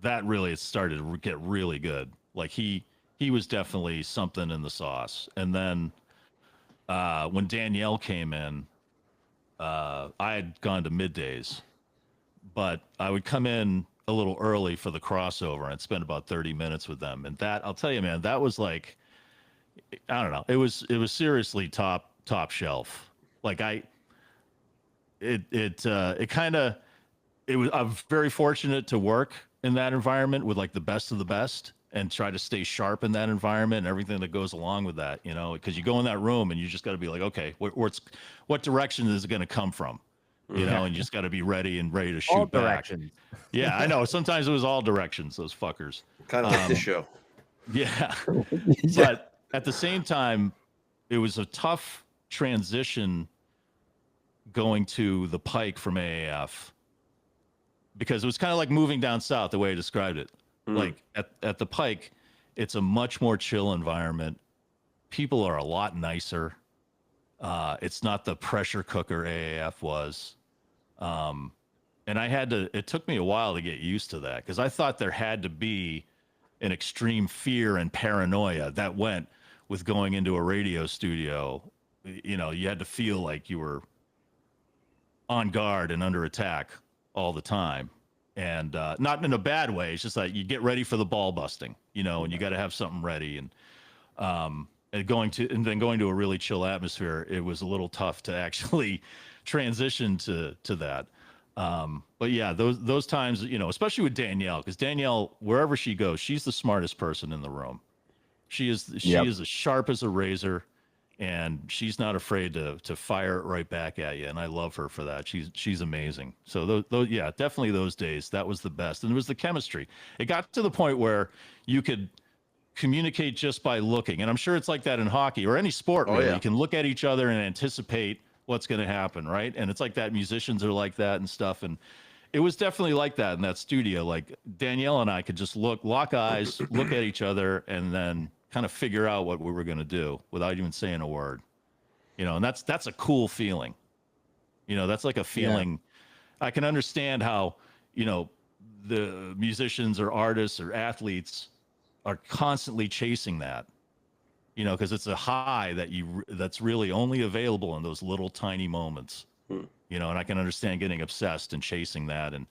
that really started to get really good. Like he was definitely something in the sauce. And then when Danielle came in, I had gone to middays, but I would come in a little early for the crossover and spend about 30 minutes with them. And that, I'll tell you, man, that was like, I don't know. It was seriously top shelf. Like I'm very fortunate to work in that environment with like the best of the best and try to stay sharp in that environment and everything that goes along with that, because you go in that room and you just got to be like, okay, what direction is it going to come from? And you just got to be ready to shoot all back. directions. Yeah, I know. Sometimes it was all directions, those fuckers. Kind of like this show. Yeah. But at the same time, it was a tough transition going to the Pike from AAF because it was kind of like moving down south, the way I described it. Like at the Pike, it's a much more chill environment. People are a lot nicer. It's not the pressure cooker AAF was. And it took me a while to get used to that because I thought there had to be an extreme fear and paranoia that went with going into a radio studio. You had to feel like you were on guard and under attack all the time. And not in a bad way. It's just like you get ready for the ball busting, and you got to have something ready. And going to a really chill atmosphere, it was a little tough to actually transition to that. But yeah, those times, especially with Danielle, because Danielle, wherever she goes, she's the smartest person in the room. She is as sharp as a razor, and she's not afraid to fire it right back at you. And I love her for that. She's amazing. So those yeah, definitely those days, that was the best. And it was the chemistry. It got to the point where you could communicate just by looking. And I'm sure it's like that in hockey or any sport, really. Yeah. You can look at each other and anticipate what's going to happen, right? And it's like that. Musicians are like that and stuff. And it was definitely like that in that studio. Like Danielle and I could just lock eyes, look at each other, and then kind of figure out what we were going to do without even saying a word, and that's a cool feeling. That's like a feeling. Yeah. I can understand how, the musicians or artists or athletes are constantly chasing that, because it's a high that's really only available in those little tiny moments, and I can understand getting obsessed and chasing that. And,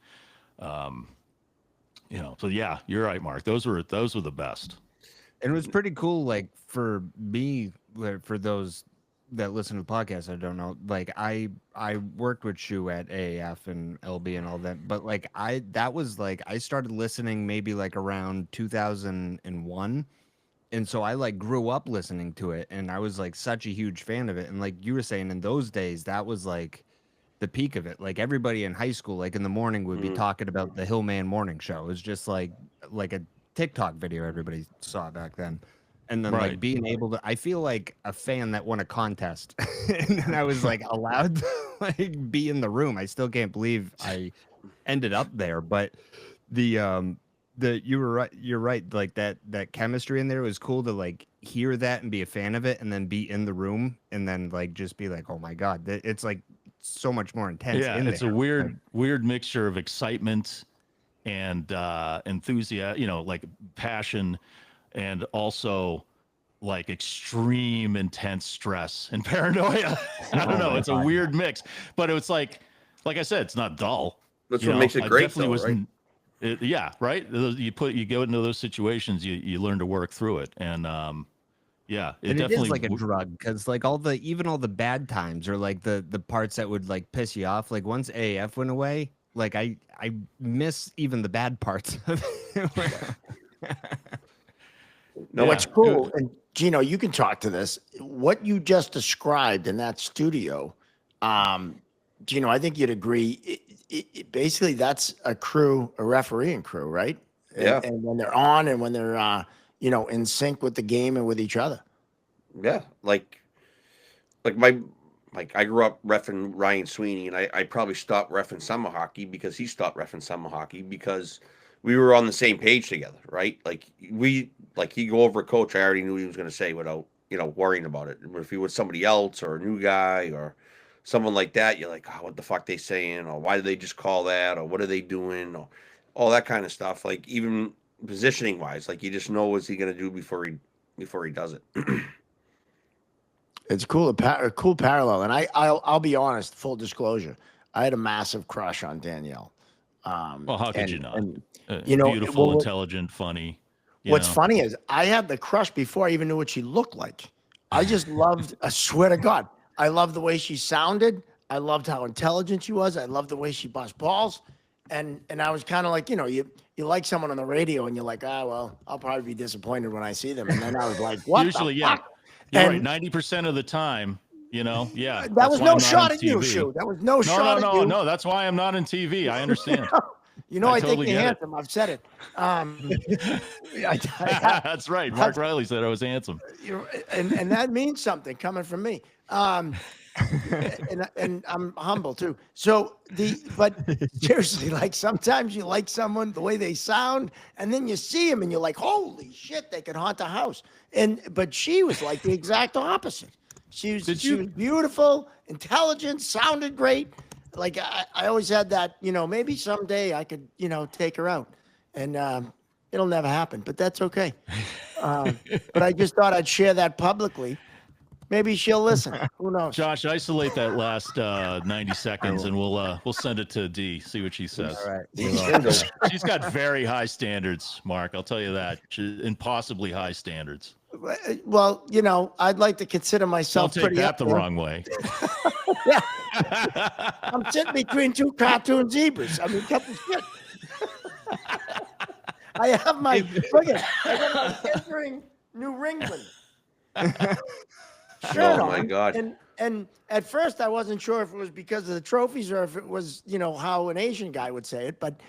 So yeah, you're right, Mark. Those were the best. And it was pretty cool, like for me, for those that listen to the podcast, I don't know, like I worked with Shu at AAF and LB and all that, but like that was like I started listening maybe like around 2001, and so I like grew up listening to it, and I was like such a huge fan of it, and like you were saying, in those days that was like the peak of it. Like everybody in high school, like in the morning, would be talking about the Hillman Morning Show. It was just like a TikTok video everybody saw back then. And then like being able to, I feel like a fan that won a contest, and then I was like allowed to like be in the room. I still can't believe I ended up there, but you were right. You're right. Like that chemistry in there was cool to like hear that and be a fan of it, and then be in the room and then like just be like, oh my god, it's like so much more intense. Yeah, it's there. a weird mixture of excitement and enthusiasm, like passion, and also like extreme intense stress and paranoia. I don't know. It's a weird mix, but it's like I said, it's not dull. That's what makes it great, though, right? Right. You go into those situations, you learn to work through it, and it definitely is like a drug, because like all the bad times, or like the parts that would like piss you off. Like once AF went away, like I miss even the bad parts of it. No, what's cool, and Gino, you can talk to this. What you just described in that studio, Gino, I think you'd agree. It basically, that's a refereeing crew, right? Yeah. And when they're on, and when they're in sync with the game and with each other. Yeah, like I grew up reffing Ryan Sweeney, and I probably stopped reffing summer hockey because he stopped reffing summer hockey, because we were on the same page together, right? He'd go over a coach, I already knew he was going to say without worrying about it. If he was somebody else or a new guy or someone like that, you're like, oh, what the fuck they saying, or why did they just call that, or what are they doing, or all that kind of stuff. Like even positioning wise, like you just know what's he going to do before he does it. It's cool, a cool parallel. And I'll be honest, full disclosure, I had a massive crush on Danielle. Well, how could you not? And, beautiful, intelligent, funny. What's funny is I had the crush before I even knew what she looked like. I just loved, I swear to God, I loved the way she sounded. I loved how intelligent she was. I loved the way she bust balls. And I was kind of like, you like someone on the radio and you're like, well, I'll probably be disappointed when I see them. And then I was like, what Usually, the yeah. fuck? You're right. 90% of the time, yeah. That was no shot at you, Shu. That was no shot at you. No, that's why I'm not on TV. I understand. I think you're handsome. I've said it. That's right. Mark Riley said I was handsome. And that means something coming from me. And I'm humble too. So but seriously, like sometimes you like someone the way they sound, and then you see them and you're like, holy shit, they could haunt a house. But she was like the exact opposite. She was beautiful, intelligent, sounded great. Like I always had that, maybe someday I could, take her out, and it'll never happen, but that's okay. But I just thought I'd share that publicly. Maybe she'll listen. Who knows? Josh, isolate that last 90 seconds, and we'll send it to D. See what she says. All right. She's got very high standards, Mark. I'll tell you that. Impossibly high standards. Well, I'd like to consider myself Don't take pretty that the wrong way. Yeah. I'm sitting between two cartoon zebras. I mean, cut the shit. I have my look at. I got my entering New Ringland. Oh my God! And at first I wasn't sure if it was because of the trophies or if it was how an Asian guy would say it, but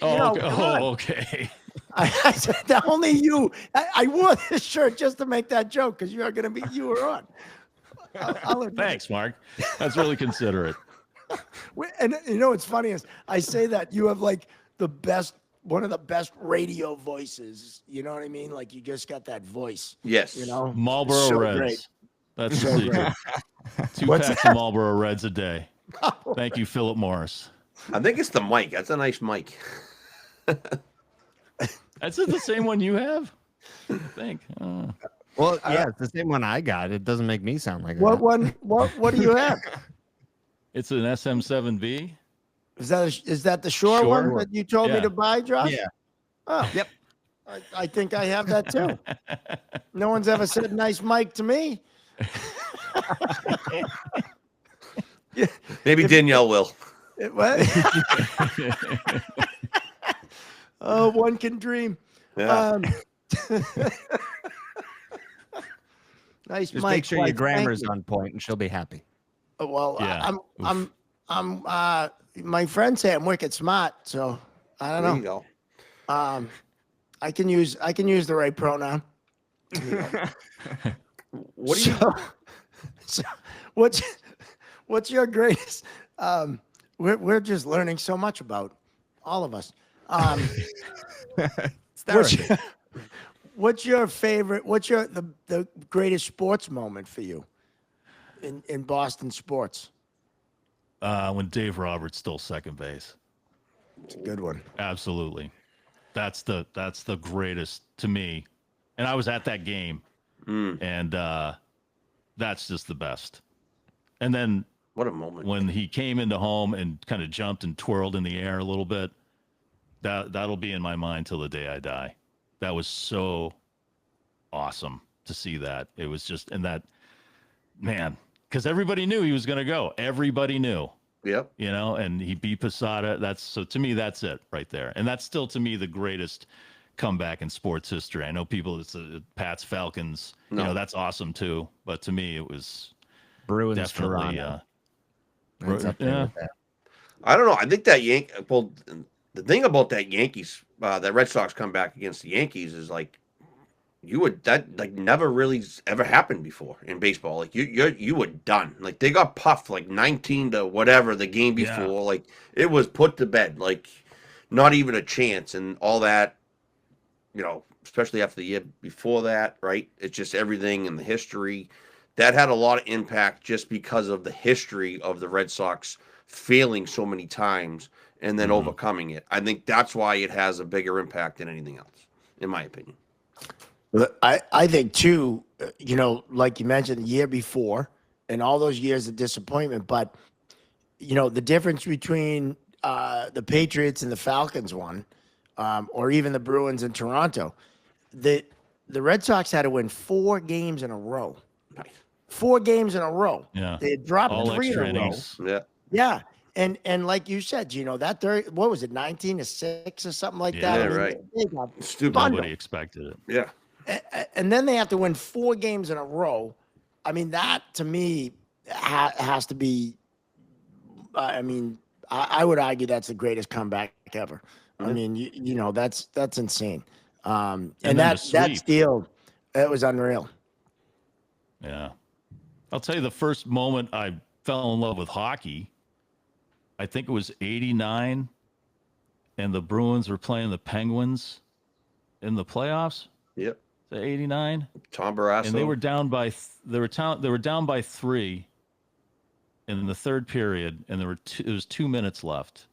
okay. I said that only you. I wore this shirt just to make that joke because you were on. Thanks, Mark. That's really considerate. And what's funny is I say that you have like one of the best radio voices. You know what I mean? Like you just got that voice. Yes. Marlboro so Reds. Great. That's the secret. 2 packs of Marlboro Reds a day. Thank you, Philip Morris. I think it's the mic. That's a nice mic. That's the same one you have? I think. Well, yeah, it's the same one I got. It doesn't make me sound like what that. one? What do you have? It's an SM7B. Is that the Shore one that you told me to buy, Josh? Yeah. Oh, Yep. I think I have that too. No one's ever said nice Mike to me. Maybe Danielle will. What? Oh, one can dream. Yeah. Nice, Just Mike. make sure Why, your grammar's thank you. on point, and she'll be happy. Well, Yeah. I'm. My friends say I'm wicked smart, so I don't There know. you go. I can use the right pronoun. What do you? So what's your greatest? We're just learning so much about all of us. What's your favorite? What's the greatest sports moment for you in Boston sports? When Dave Roberts stole second base. It's a good one. Absolutely. That's the greatest to me. And I was at that game. And that's just the best. And then What a moment. when he came into home and kind of jumped and twirled in the air a little bit, that'll be in my mind till the day I die. That was so awesome to see that. It was just, and that, man, because everybody knew he was going to go. Everybody knew. Yep. You know, and he beat Posada. So to me, that's it right there. And that's still to me the greatest comeback in sports history. I know people, it's Pats Falcons. No. You know, that's awesome too. But to me, it was Bruins, definitely. Toronto. That's up there with that. I don't know. I think that well, the thing about that Yankees, that Red Sox comeback against the Yankees is like, that never really ever happened before in baseball. Like you were done. Like they got puffed like 19 to whatever the game before. Yeah. Like it was put to bed. Like not even a chance and all that. You know, especially after the year before that, right? It's just everything in the history that had a lot of impact just because of the history of the Red Sox failing so many times and then overcoming it. I think that's why it has a bigger impact than anything else, in my opinion. I think too, you know, like you mentioned the year before and all those years of disappointment, but you know, the difference between the Patriots and the Falcons one, or even the Bruins in Toronto, the Red Sox had to win 4 games in a row. Nice. 4 games in a row. Yeah. They had dropped All 3 in extra a row. innings. Yeah. Yeah. And like you said, you know, that what was it, 19-6 or something like Yeah, that? I mean, right. they got Stupid. bundled. Nobody expected it. Yeah. And then they have to win 4 games in a row. I mean, that to me has to be. I mean, I would argue that's the greatest comeback ever. I mean, you know, that's insane. And then that the sweep. steal, it was unreal. Yeah. I'll tell you the first moment I fell in love with hockey, I think it was 89, and the Bruins were playing the Penguins in the playoffs. Yep. The 89, Tom Barrasso. and they were down by they were down by 3 in the third period, and there was 2 minutes left.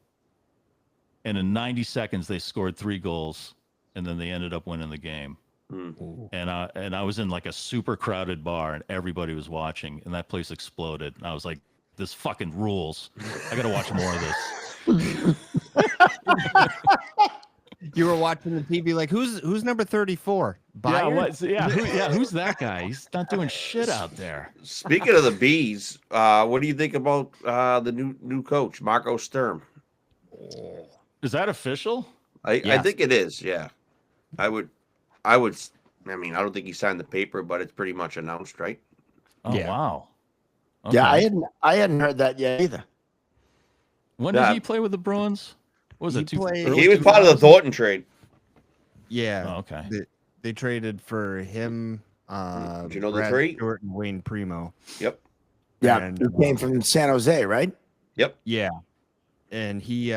And in 90 seconds they scored 3 goals, and then they ended up winning the game. And I was in like a super crowded bar, and everybody was watching, and that place exploded. And I was like, this fucking rules. I got to watch more of this. You were watching the TV like, who's number 34? Who's that guy? He's not doing shit out there. Speaking of the Bees, what do you think about the new coach, Marco Sturm? Is that official? I Yes. think it is. Yeah, I would. I mean, I don't think he signed the paper, but it's pretty much announced, right? Oh, Yeah. wow. Yeah, Okay. I hadn't heard that yet either. When Yeah. did he play with the Bruins? What was He it? played- Early He was part of the 2000s? Thornton trade. Yeah. Oh, okay. They traded for him, Did you know the Brad trade? Stewart and Wayne Primo. Yep. Yeah, And, he came from San Jose, right? Yep. Yeah. And he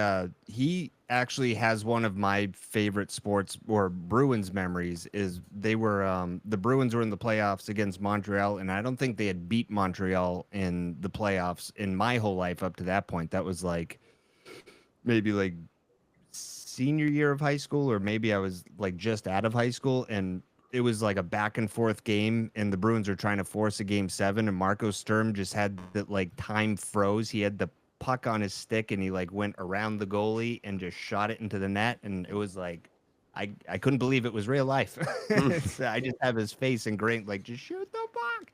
actually has one of my favorite sports or Bruins memories is they were the Bruins were in the playoffs against Montreal, and I don't think they had beat Montreal in the playoffs in my whole life up to that point. That was like maybe like senior year of high school, or maybe I was like just out of high school, and it was like a back and forth game, and the Bruins were trying to force a game 7, and Marco Sturm just had that like time froze. He had the puck on his stick and he like went around the goalie and just shot it into the net, and it was like I couldn't believe it was real life. So I just have his face ingrained, like, just shoot the puck.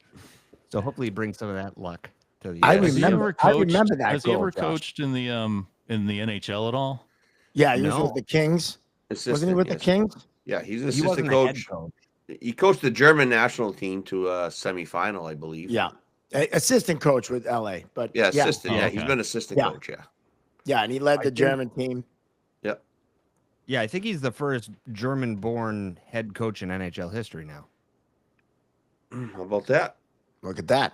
So hopefully he brings some of that luck to the I Has he remember- ever coached, I remember that Has he goal, ever Josh. coached in the NHL at all? Yeah, he was No. with the Kings. Wasn't he with the yes. Kings? Yeah, he's an He assistant wasn't a head coach. coach. He coached the German national team to a semifinal, I believe. Yeah. Assistant coach with LA. But Yeah, assistant. Oh, Yeah, okay. he's been assistant Yeah. coach. Yeah. Yeah, and he led I the think- German team. Yeah, I think he's the first German-born head coach in NHL history now. How about that? Look at that.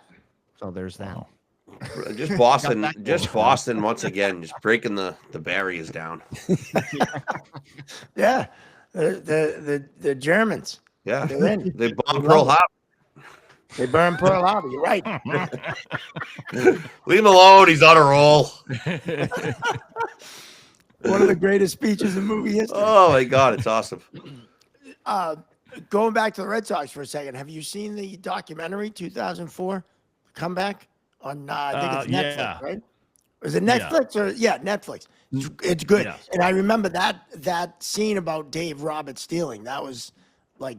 So there's that. Wow. Just Boston, that just going. Boston once again, just breaking the barriers down. Yeah. The Germans. Yeah, They're in. they bombed They Pearl love Harbor. They burned Pearl Harbor. You're right. Leave him alone. He's on a roll. One of the greatest speeches in movie history. Oh my God, it's awesome. Going back to the Red Sox for a second, have you seen the documentary 2004 comeback on? I think it's Netflix, yeah. right? Was it Netflix or Netflix? It's good, Yes. and I remember that scene about Dave Roberts stealing. That was like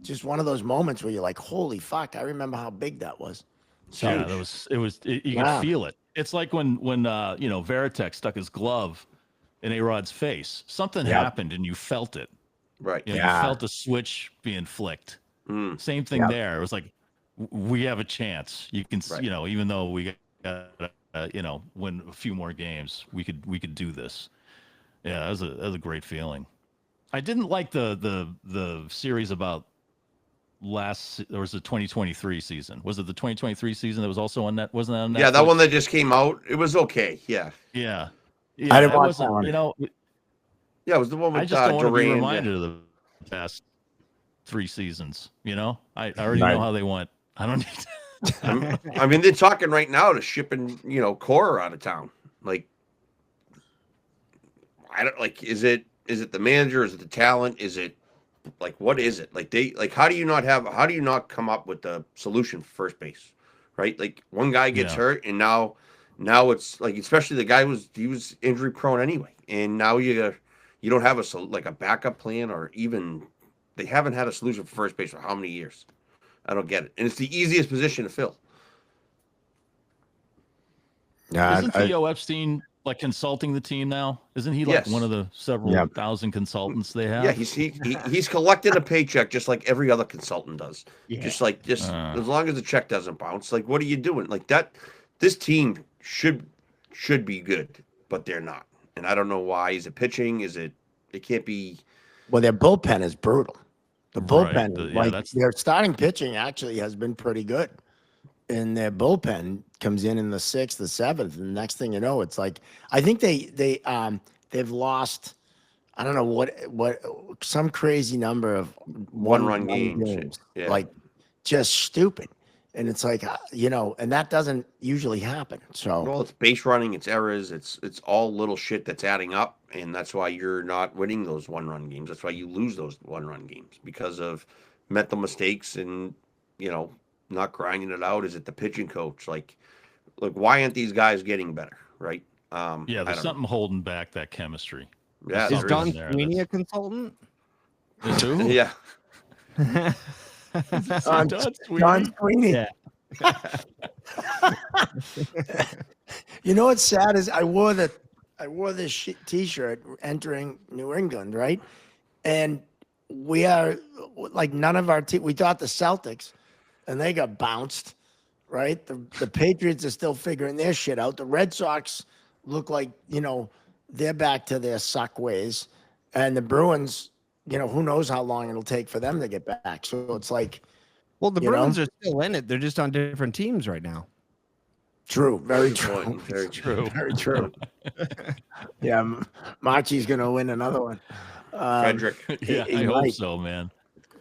just one of those moments where you're like, "Holy fuck!" I remember how big that was. So Yeah, you Yeah. could feel it. It's like when Veritek stuck his glove in A-Rod's face. Something Yeah. happened and you felt it. Right. You Yeah. felt the switch being flicked. Mm. Same thing Yeah. there. It was like we have a chance. You can, Right. even though we got win a few more games, we could do this. Yeah, that was a great feeling. I didn't like the series about there was the 2023 season. Was it the 2023 season that was also on that? Wasn't that on Netflix? Yeah, that one that just came out. It was okay. Yeah. Yeah. I didn't it watch wasn't, that one. Yeah, it was the one with I just don't want to be Duran. reminded of the past 3 seasons. I already Right. know how they went. I don't need to. I mean, they're talking right now to shipping, Cora out of town. Like, I don't like. Is it the manager? Is it the talent? Is it like what is it? Like how do you not come up with the solution for first base, right? Like one guy gets Yeah. hurt, and now it's like, especially the guy was injury prone anyway, and now you don't have a backup plan, or even they haven't had a solution for first base for how many years? I don't get it, and it's the easiest position to fill. yeah, Isn't Theo Epstein like consulting the team now? Isn't he like Yes. one of the several Yeah. thousand consultants they have? Yeah, he's collecting a paycheck just like every other consultant does. Yeah. Just as long as the check doesn't bounce. Like, what are you doing? Like that, this team should be good, but they're not. And I don't know why. Is it pitching? It can't be. well, their bullpen is brutal. The Right. bullpen, their starting pitching actually has been pretty good. And their bullpen comes in the 6th, the 7th, and the next thing you know, it's like I think they've lost, I don't know what some crazy number of One-run games. Yeah. like just stupid. And it's like and that doesn't usually happen. So Well, it's base running, it's errors, it's all little shit that's adding up, and that's why you're not winning those one-run games. That's why you lose those one-run games, because of mental mistakes and not grinding it out. Is it the pitching coach? Like why aren't these guys getting better? Right? Yeah, I there's don't something holding back that chemistry. Yeah, There's Is there something Don there Sweeney a that's- consultant? Is who? know. Yeah. Don Sweeney? Sweeney. Yeah. You know what's sad is I wore this T-shirt entering New England, right? And we are like none of our team. We thought the Celtics, and they got bounced, right? The Patriots are still figuring their shit out. The Red Sox look like they're back to their suck ways, and the Bruins, who knows how long it'll take for them to get back. So it's like, Well, the You know? Bruins are still in it. They're just on different teams right now. true, very Good true, point. Very True. very true. Yeah, Machi's gonna win another one. Frederick. Yeah, he I hope might. so, man.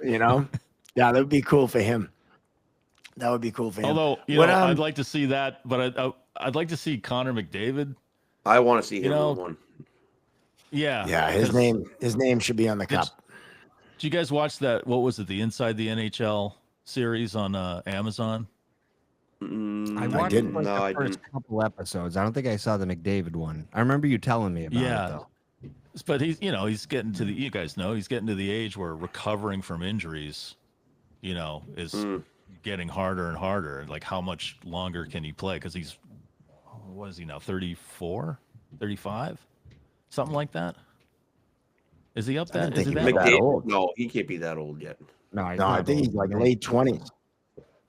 Yeah, that would be cool for him. That would be cool for him. Although, What, I'd like to see that, but I'd like to see Connor McDavid. I want to see him know, win one. Yeah. yeah, his 'cause- name should be on the cup. Did you guys watch that? What was it? The Inside the NHL series on Amazon? I watched didn't. like No, the I first didn't. couple episodes. I don't think I saw the McDavid one. I remember you telling me about it Yeah. though. But he's getting to the, you guys know, he's getting to the age where recovering from injuries, is getting harder and harder. Like, how much longer can he play? Because he's, what is he now, 34, 35? Something like that? Is he up I didn't that? Is think he he was that that old? old. No, he can't be that old yet. No, he's No, I not think old. he's like Young. late 20s.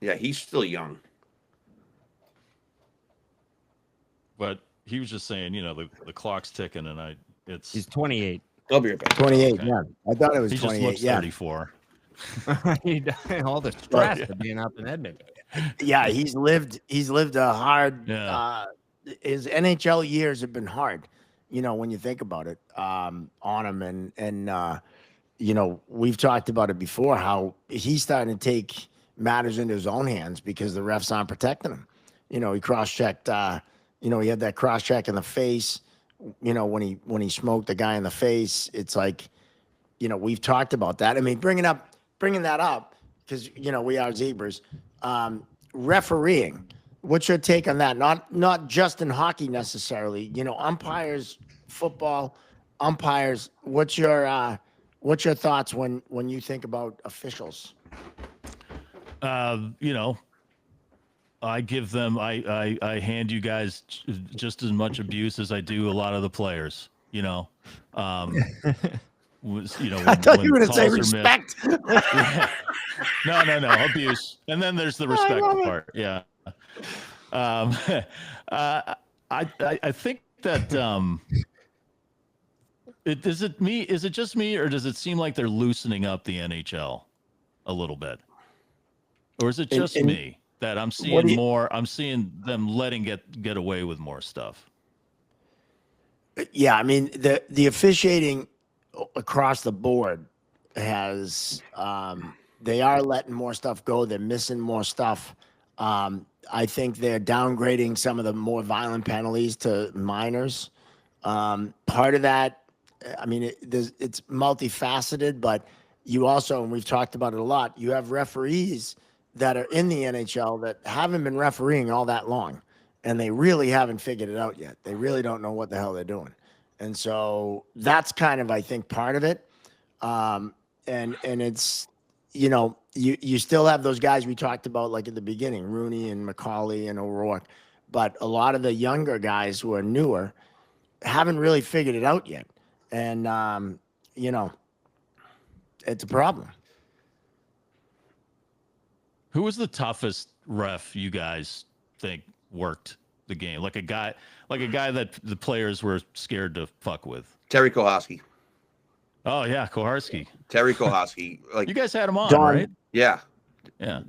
Yeah, he's still young. But he was just saying, the clock's ticking, and He's 28. I'll be right back. 28, Okay. yeah. I thought it was he just 28, looks yeah. 34. All the stress yeah. of being up in Edmonton. Yeah, he's lived a hard Yeah. his NHL years have been hard, when you think about it, on him and we've talked about it before how he's starting to take matters into his own hands because the refs aren't protecting him. He cross-checked he had that cross-check in the face, when he smoked the guy in the face. It's like, we've talked about that. I mean, bringing that up because we are zebras. Refereeing, what's your take on that? Not just in hockey necessarily. Umpires, football, umpires. What's your thoughts when you think about officials? I give them, I hand you guys just as much abuse as I do a lot of the players. I thought you were going to say respect. Yeah. No, abuse, and then there's the respect part. Yeah. I think that is it just me, or does it seem like they're loosening up the NHL a little bit, or is it just me that I'm seeing more? I'm seeing them letting get away with more stuff. Yeah, I mean the officiating across the board has they are letting more stuff go. They're missing more stuff. I think they're downgrading some of the more violent penalties to minors. Part of that, I mean, it's multifaceted, but you also, and we've talked about it a lot, you have referees that are in the NHL that haven't been refereeing all that long, and they really haven't figured it out yet. They really don't know what the hell they're doing. And so that's kind of, I think, part of it. And it's, you still have those guys we talked about, like at the beginning, Rooney and McCauley and O'Rourke, but a lot of the younger guys who are newer haven't really figured it out yet. And, it's a problem. Who was the toughest ref you guys think worked the game? Like a guy that the players were scared to fuck with. Terry Koharski. Oh yeah, Koharski. Terry Koharski. Like, You guys had him on, Don- right? yeah. Yeah.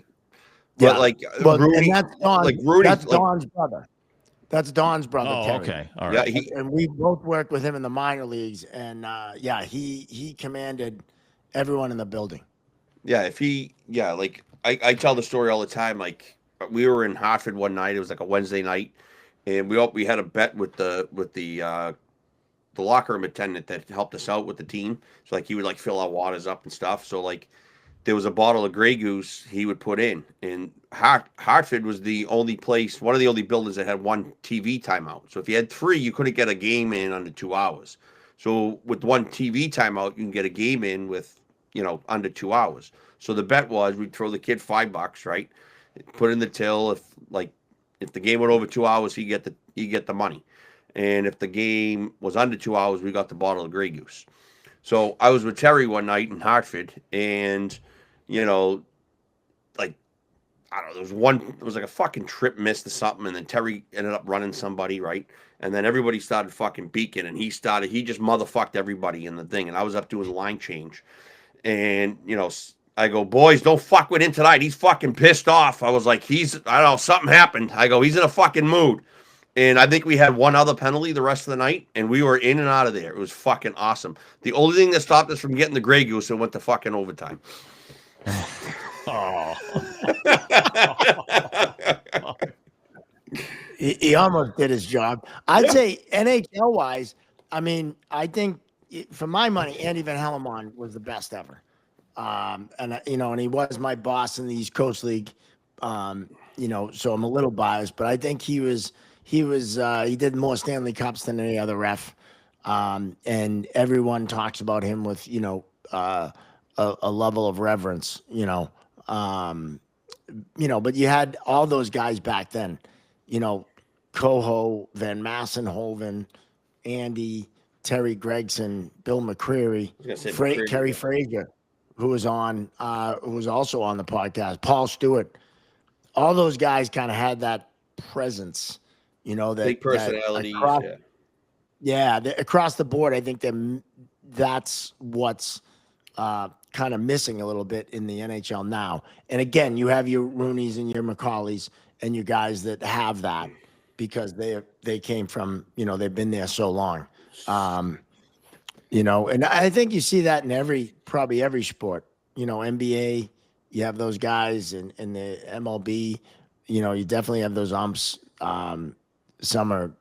But Yeah. like Well, Rudy, and that's Don, like Rudy, that's like, Don's brother. That's Don's brother. Oh, Terry. okay. All yeah, right. And we both worked with him in the minor leagues, and he commanded everyone in the building. yeah, like I tell the story all the time. Like, we were in Hartford one night. It was like a Wednesday night, and we had a bet with the locker room attendant that helped us out with the team. So like he would like fill our waters up and stuff. So like there was a bottle of Grey Goose he would put in, and Hartford was the only place, one of the only buildings that had one TV timeout. So if you had three, you couldn't get a game in under 2 hours. So with one TV timeout, you can get a game in with, under 2 hours. So the bet was we'd throw the kid $5, right? Put in the till. If the game went over 2 hours, he get the money. And if the game was under 2 hours, we got the bottle of Grey Goose. So I was with Terry one night in Hartford, and like, I don't know, it was like a fucking trip missed or something, and then Terry ended up running somebody, right? And then everybody started fucking beaking, and he just motherfucked everybody in the thing, and I was up doing the line change. And, I go, boys, don't fuck with him tonight. He's fucking pissed off. I was like, I don't know, something happened. I go, he's in a fucking mood. And I think we had one other penalty the rest of the night, and we were in and out of there. It was fucking awesome. The only thing that stopped us from getting the Grey Goose, and went to fucking overtime. Oh. He almost did his job. I'd say NHL wise, I mean, I think for my money, Andy Van Hellemond was the best ever. And he was my boss in the East Coast League. so I'm a little biased, but I think he did more Stanley Cups than any other ref. And everyone talks about him with, a level of reverence, but you had all those guys back then, Coho, Van Massenhoven, Andy, Terry Gregson, Bill McCreary, I was gonna say McCreary, Kerry yeah. Frazier, who was also on the podcast, Paul Stewart. All those guys kind of had that presence, Big that personalities. across, Yeah. across the board. I think that's what's kind of missing a little bit in the NHL now. And again, you have your Rooneys and your McCaulleys and your guys that have that because they came from, they've been there so long. And I think you see that in probably every sport. NBA, you have those guys, and in the MLB, you definitely have those umps. Some are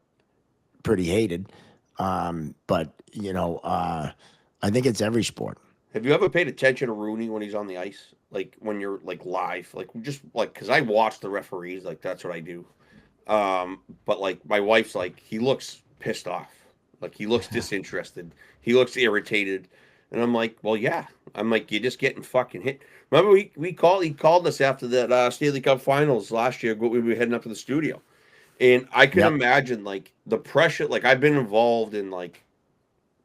pretty hated, but I think it's every sport. Have you ever paid attention to Rooney when he's on the ice? Like when you're like live, like just like because I watch the referees, like that's what I do. But like my wife's like he looks pissed off, like he looks disinterested, he looks irritated, and I'm like, well, yeah, I'm like you're just getting fucking hit. Remember he called us after that Stanley Cup Finals last year. We were heading up to the studio, and I can imagine like the pressure. Like I've been involved in like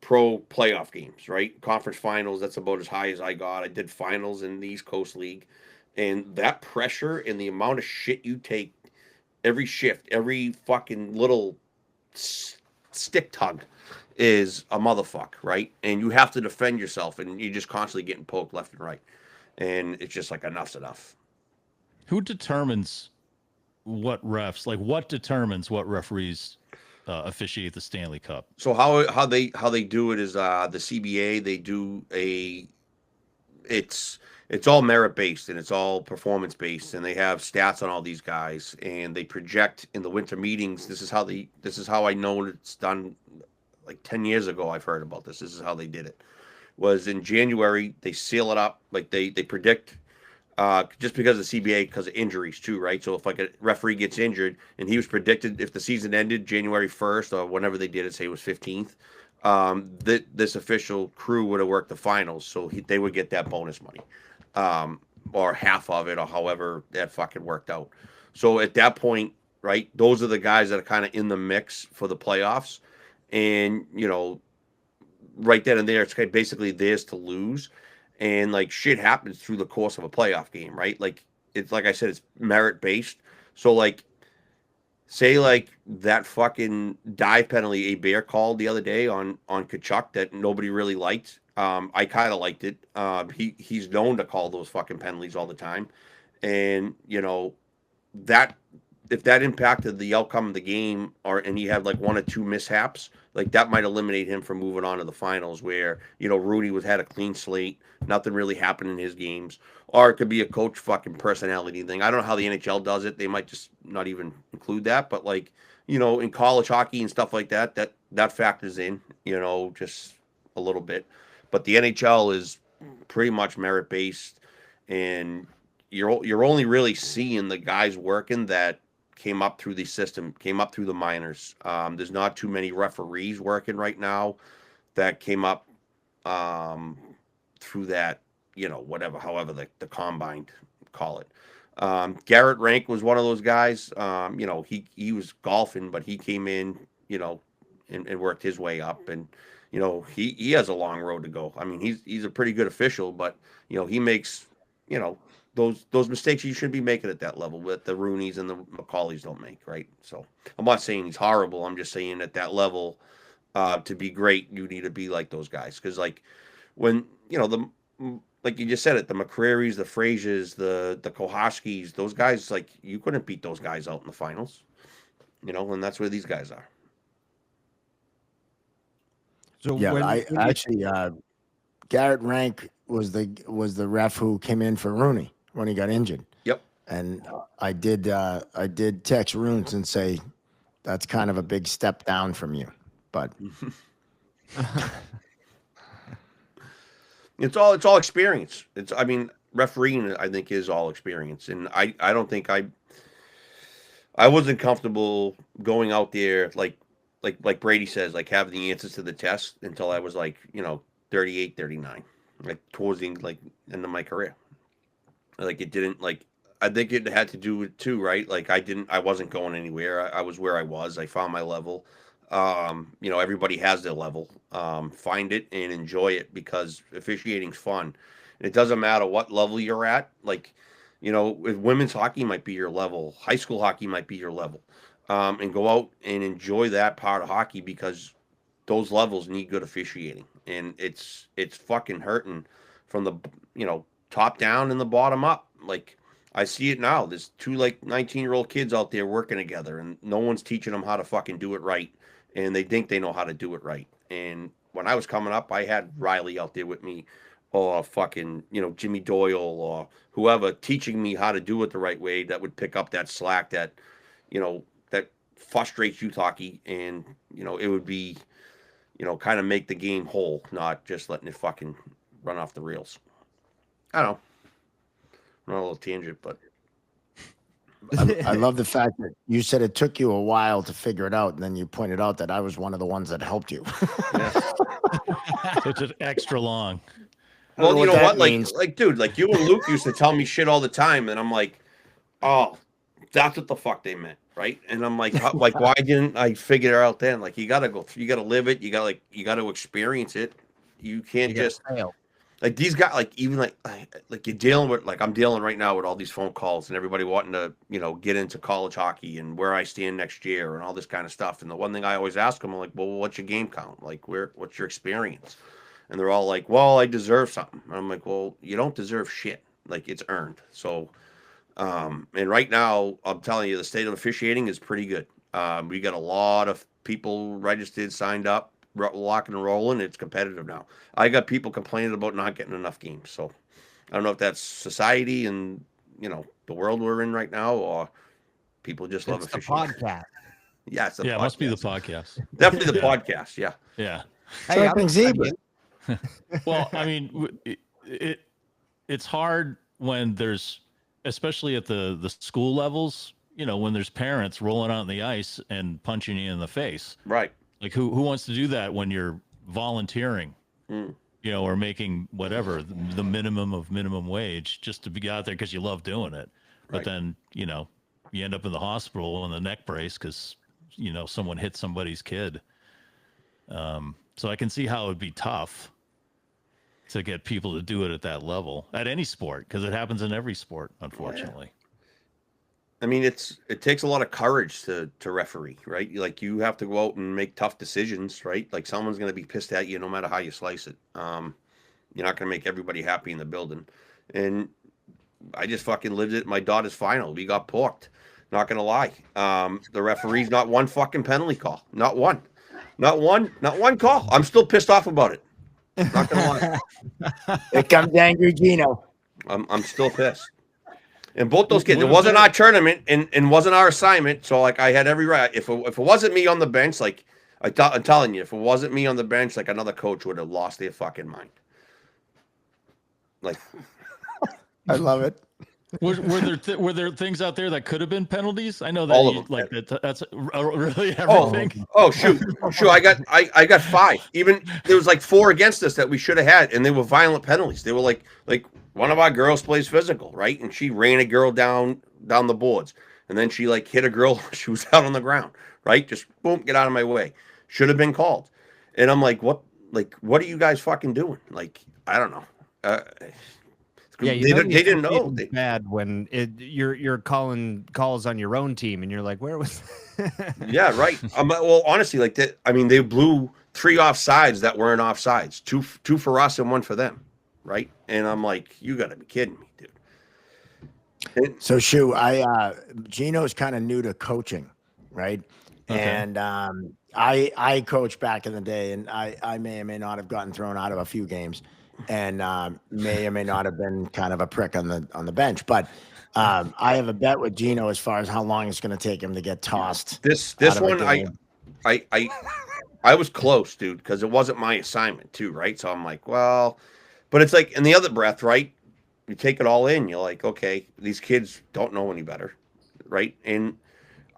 pro playoff games, right? Conference finals, that's about as high as I got. I did finals in the East Coast League. And that pressure and the amount of shit you take every shift, every fucking little stick tug is a motherfucker, right? And you have to defend yourself and you're just constantly getting poked left and right. And it's just like enough's enough. Who determines what determines what referees officiate the Stanley Cup? So how they do it is the CBA, they do it's all merit based and it's all performance based, and they have stats on all these guys and they project in the winter meetings. This is how I know it's done. Like 10 years ago I've heard about this. This is how they did it. Was in January they seal it up, like they predict just because of the CBA, because of injuries too, right? So if like a referee gets injured, and he was predicted if the season ended January 1st or whenever they did it, say it was 15th, this official crew would have worked the finals, so they would get that bonus money, or half of it, or however that fucking worked out. So at that point, right, those are the guys that are kind of in the mix for the playoffs, and right then and there, it's basically theirs to lose. And like shit happens through the course of a playoff game, right? Like it's like I said, it's merit based. So like, say like that fucking dive penalty Bear called the other day on Kachuk that nobody really liked. I kind of liked it. He's known to call those fucking penalties all the time, and that if that impacted the outcome of the game, and he had like one or two mishaps, like that might eliminate him from moving on to the finals, where Rudy had a clean slate, nothing really happened in his games, or it could be a coach fucking personality thing. I don't know how the NHL does it; they might just not even include that. But like in college hockey and stuff like that, that factors in, just a little bit. But the NHL is pretty much merit based, and you're only really seeing the guys working that came up through the system, came up through the minors. There's not too many referees working right now that came up through that, however the combine call it. Garrett Rank was one of those guys. He was golfing, but he came in, and worked his way up, and he has a long road to go. I mean, he's a pretty good official, but he makes those mistakes you shouldn't be making at that level that the Rooneys and the McCaulleys don't make, right? So I'm not saying he's horrible. I'm just saying at that level, to be great, you need to be like those guys. Because like when like you just said it, the McCrearys, the Fraziers, the Kohaskis, those guys, like you couldn't beat those guys out in the finals, and that's where these guys are. So yeah, actually Garrett Rank was the ref who came in for Rooney when he got injured. Yep. And I did text Runes and say that's kind of a big step down from you, but it's all experience. Refereeing I think is all experience, and I don't think I wasn't comfortable going out there like Brady says, like having the answers to the test until I was like, 38, 39, like towards the like end of my career. Like it didn't like I think it had to do with too, right? Like I wasn't going anywhere. I was where I was. I found my level. Everybody has their level. Find it and enjoy it because officiating's fun. And it doesn't matter what level you're at. Like, with women's hockey might be your level, high school hockey might be your level. And go out and enjoy that part of hockey because those levels need good officiating. And it's fucking hurting from the top down and the bottom up. Like I see it now. There's two like 19-year-old kids out there working together and no one's teaching them how to fucking do it right. And they think they know how to do it right. And when I was coming up, I had Riley out there with me or fucking, Jimmy Doyle or whoever teaching me how to do it the right way that would pick up that slack that, that frustrates youth hockey. And, it would be, kind of make the game whole, not just letting it fucking run off the rails. I don't know. I'm on a little tangent, but I love the fact that you said it took you a while to figure it out, and then you pointed out that I was one of the ones that helped you. yeah. So it's just extra long. Well, you know that what? means. Like, dude, like you and Luke used to tell me shit all the time, and I'm like, oh, that's what the fuck they meant, right? And I'm like, why didn't I figure it out then? Like, you gotta go through, you gotta live it, you gotta experience it. You can't just fail. like these guys, like even like you're dealing with, like I'm dealing right now with all these phone calls and everybody wanting to, get into college hockey and where I stand next year and all this kind of stuff. And the one thing I always ask them, I'm like, well, what's your game count? Like, what's your experience? And they're all like, well, I deserve something. And I'm like, well, you don't deserve shit. Like it's earned. So, and right now, I'm telling you, the state of officiating is pretty good. We got a lot of people registered, signed up, locking and rolling. It's competitive now. I got people complaining about not getting enough games. So I don't know if that's society and, the world we're in right now, or people just love It's the officiating. podcast. Yeah, it's the Yeah, podcast. it must be the podcast. Definitely the Yeah. podcast. Yeah. Yeah. Hey, Chirping zebra. Well, I mean, it's hard when there's, especially at the school levels, when there's parents rolling out on the ice and punching you in the face. Right. Like who wants to do that when you're volunteering, or making whatever the minimum of minimum wage just to be out there because you love doing it. But Right. then, you end up in the hospital in the neck brace because, someone hit somebody's kid. So I can see how it would be tough to get people to do it at that level at any sport because it happens in every sport, unfortunately. I mean, it takes a lot of courage to referee, right? Like you have to go out and make tough decisions, right? Like someone's going to be pissed at you no matter how you slice it. You're not going to make everybody happy in the building. And I just fucking lived it. My daughter's final. We got porked. Not going to lie. The referee's not one fucking penalty call. Not one. Not one call. I'm still pissed off about it. Not going to lie. Here comes angry Gino. I'm still pissed. And both those kids, it wasn't our tournament and wasn't our assignment. So like I had every right. If it wasn't me on the bench, like I'm telling you, if it wasn't me on the bench, like another coach would have lost their fucking mind. Like, I love it. Were there things out there that could have been penalties? I know that All of them. like that's really everything. Oh shoot. I got 5. Even there was like 4 against us that we should have had, and they were violent penalties. They were like one of our girls plays physical, right? And she ran a girl down the boards, and then she like hit a girl. She was out on the ground, right? Just boom, get out of my way. Should have been called. And I'm like, what are you guys fucking doing? Like, I don't know. Yeah, they didn't know. Bad when you're calling calls on your own team, and you're like, "Where was?" Yeah, right. Well, honestly, like that. I mean, they blew 3 offsides that weren't offsides. 2 for us and 1 for them, right? And I'm like, you got to be kidding me, dude. So, Gino's kind of new to coaching, right? Okay. And I coached back in the day, and I may or may not have gotten thrown out of a few games. And may or may not have been kind of a prick on the bench, but I have a bet with Gino as far as how long it's going to take him to get tossed. This one, I was close, dude, because it wasn't my assignment too, right? So I'm like, well, but it's like in the other breath, right? You take it all in. You're like, okay, these kids don't know any better, right? And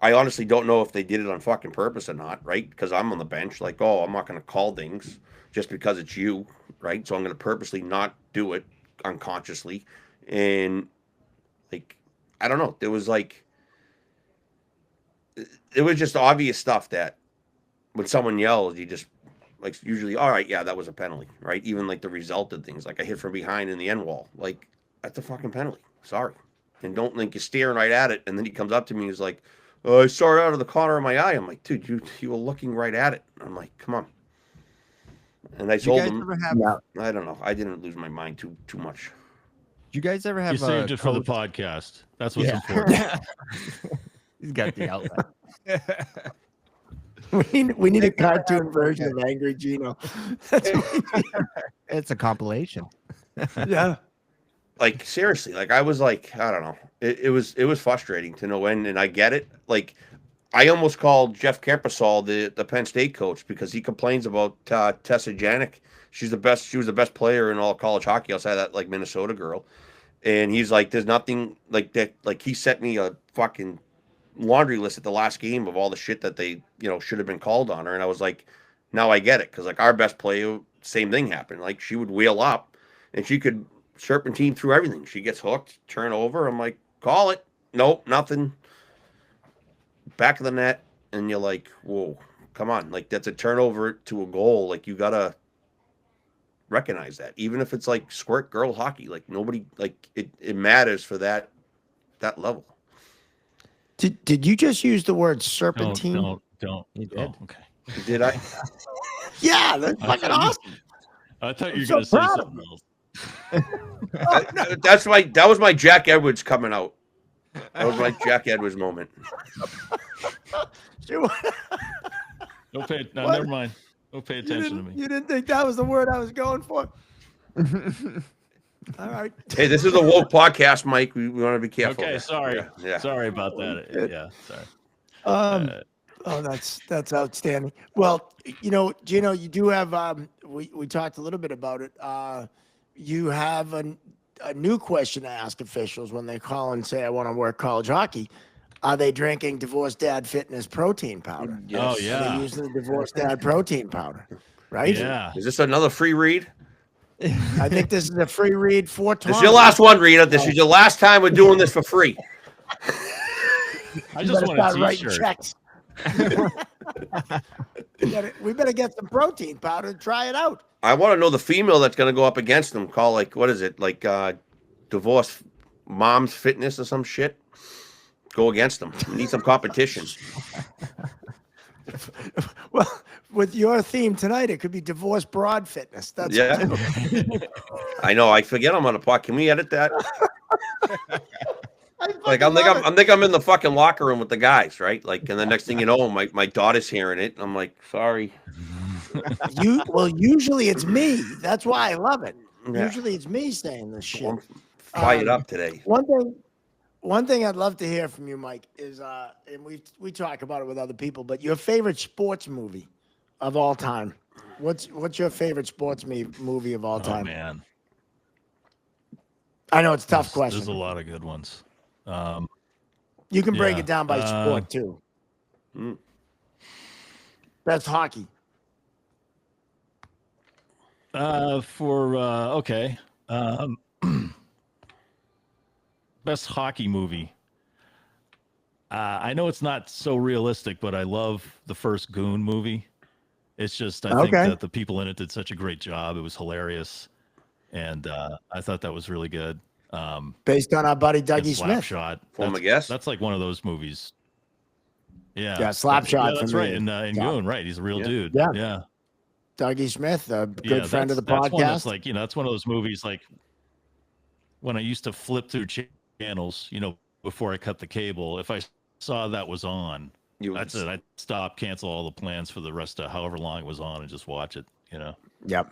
I honestly don't know if they did it on fucking purpose or not, right? Because I'm on the bench, like, oh, I'm not going to call things just because it's you, right? So I'm going to purposely not do it unconsciously. And, like, I don't know. There was, like, it was just obvious stuff that when someone yells, you just, like, usually, all right, yeah, that was a penalty, right? Even, like, the resulted things. Like, I hit from behind in the end wall. Like, that's a fucking penalty. Sorry. And don't think you're staring right at it. And then he comes up to me and he's like, oh, I saw it out of the corner of my eye. I'm like, dude, you were looking right at it. I'm like, come on. And I told him, I don't know. I didn't lose my mind too much. Do you guys ever have You saved it for the podcast. That's what's important. He's got the outlet. We need a cartoon version of Angry Gino. It's a compilation. Yeah. Like, seriously, like, I was like, I don't know. It was frustrating to no end, and I get it. Like, I almost called Jeff Kempersall, the Penn State coach, because he complains about Tessa Janik. She was the best player in all college hockey outside that, like, Minnesota girl. And he's like, there's nothing like that. Like, he sent me a fucking laundry list at the last game of all the shit that they, should have been called on her. And I was like, now I get it. Because, like, our best player, same thing happened. Like, she would wheel up and she could serpentine through everything. She gets hooked, turn over. I'm like, call it. Nope, nothing. Back of the net. And you're like, whoa, come on. Like, that's a turnover to a goal. Like, you got to recognize that. Even if it's like squirt girl hockey, like, nobody, like, it matters for that level. Did you just use the word serpentine? Don't. You did. Oh, okay. Did I? Yeah, that's fucking awesome. I thought you were so going to say proud of something else. That was my Jack Edwards coming out. That was my Jack Edwards moment. Don't pay. No, never mind. Don't pay attention to me. You didn't think that was the word I was going for? All right. Hey, this is a woke podcast, Mike. We want to be careful. Okay, sorry. Yeah. Sorry about that. Yeah, sorry. Oh, that's outstanding. Well, Gino, you do have. We talked a little bit about it. You have a new question to ask officials when they call and say, "I want to work college hockey." Are they drinking Divorced Dad Fitness protein powder? Yes. Oh Are yeah. they using the Divorced Dad protein powder? Right? Yeah. Is this another free read? I think this is a free read for Tom. This is your last one, Rita. This is your last time we're doing this for free. I just want a writing t-shirt. checks. We better get some protein powder and try it out. I want to know the female that's going to go up against them. Call, like, what is it? Like, Divorce Moms Fitness or some shit. Go against them. We need some competition. Well, with your theme tonight, it could be Divorce Broad Fitness. That's Yeah. I know. I forget I'm on a pod. Can we edit that? Like, I'm in the fucking locker room with the guys, right? Like, and the next thing you know, my daughter's hearing it. I'm like, sorry. Usually it's me. That's why I love it. Yeah. Usually it's me saying this shit. I'm fired up today. One thing I'd love to hear from you, Mike, is and we talk about it with other people, but your favorite sports movie of all time. What's your favorite sports movie of all time? Oh man. I know it's a tough question. There's a lot of good ones. You can break yeah, it down by sport too. That's hockey. Okay. Best hockey movie. I know it's not so realistic, but I love the first Goon movie. It's just I think that the people in it did such a great job. It was hilarious, and I thought that was really good. Based on our buddy Dougie Smith. Slapshot. Former guest. That's like one of those movies. Yeah. Yeah, Slapshot. That's right. In Goon, right? He's a real dude. Yeah. Dougie Smith, a good friend of the podcast. That's like, that's one of those movies like when I used to flip through channels, before I cut the cable, if I saw that was on, that's it. I'd stop, cancel all the plans for the rest of however long it was on and just watch it, Yep.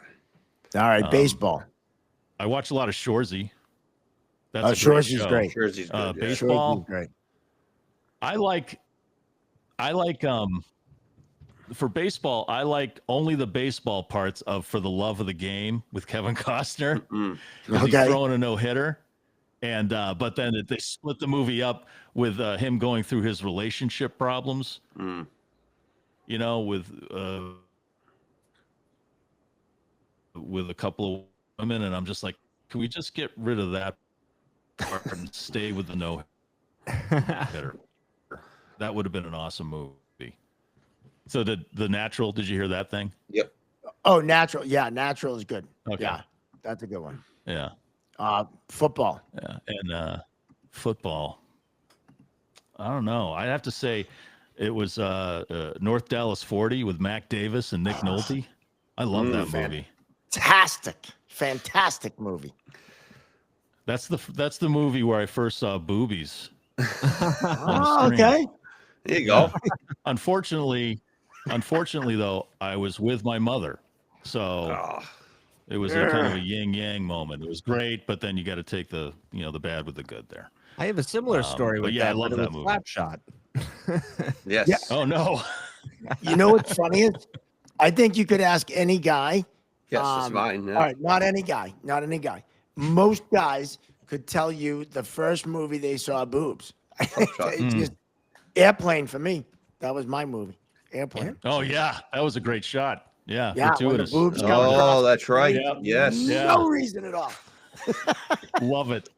All right, baseball. I watch a lot of Shoresy. That's Shoresy's great. Shoresy's good. Baseball. Shoresy's great. I like for baseball, I like only the baseball parts of For the Love of the Game with Kevin Costner. He's throwing a no-hitter. And but then they split the movie up with him going through his relationship problems. Mm. You know, with a couple of women, and I'm just like, can we just get rid of that part and stay with the no hitter? That would have been an awesome movie. So did The Natural? Did you hear that thing? Yep. Oh, Natural. Yeah, Natural is good. Okay. Yeah, that's a good one. Yeah. Football. Yeah. And football. I don't know. I'd have to say it was North Dallas 40 with Mac Davis and Nick Nolte. I love that movie. Fantastic movie. That's the movie where I first saw boobies. Oh, okay. There you go. Unfortunately, though, I was with my mother, so it was a kind of a yin yang moment. It was great, but then you got to take the bad with the good there. I have a similar story with that. I love that movie. Slapshot. Yes. Yeah. Oh no. You know what's funny is, I think you could ask any guy. Yes, it's fine. Yeah. All right, not any guy. Most guys could tell you the first movie they saw boobs. It's just Airplane for me. That was my movie. Airplane. Oh yeah, that was a great shot. Yeah, Yeah, when the gratuitous. boobs come across. Oh, that's right. Yep. Yes. Yeah. No reason at all. Love it.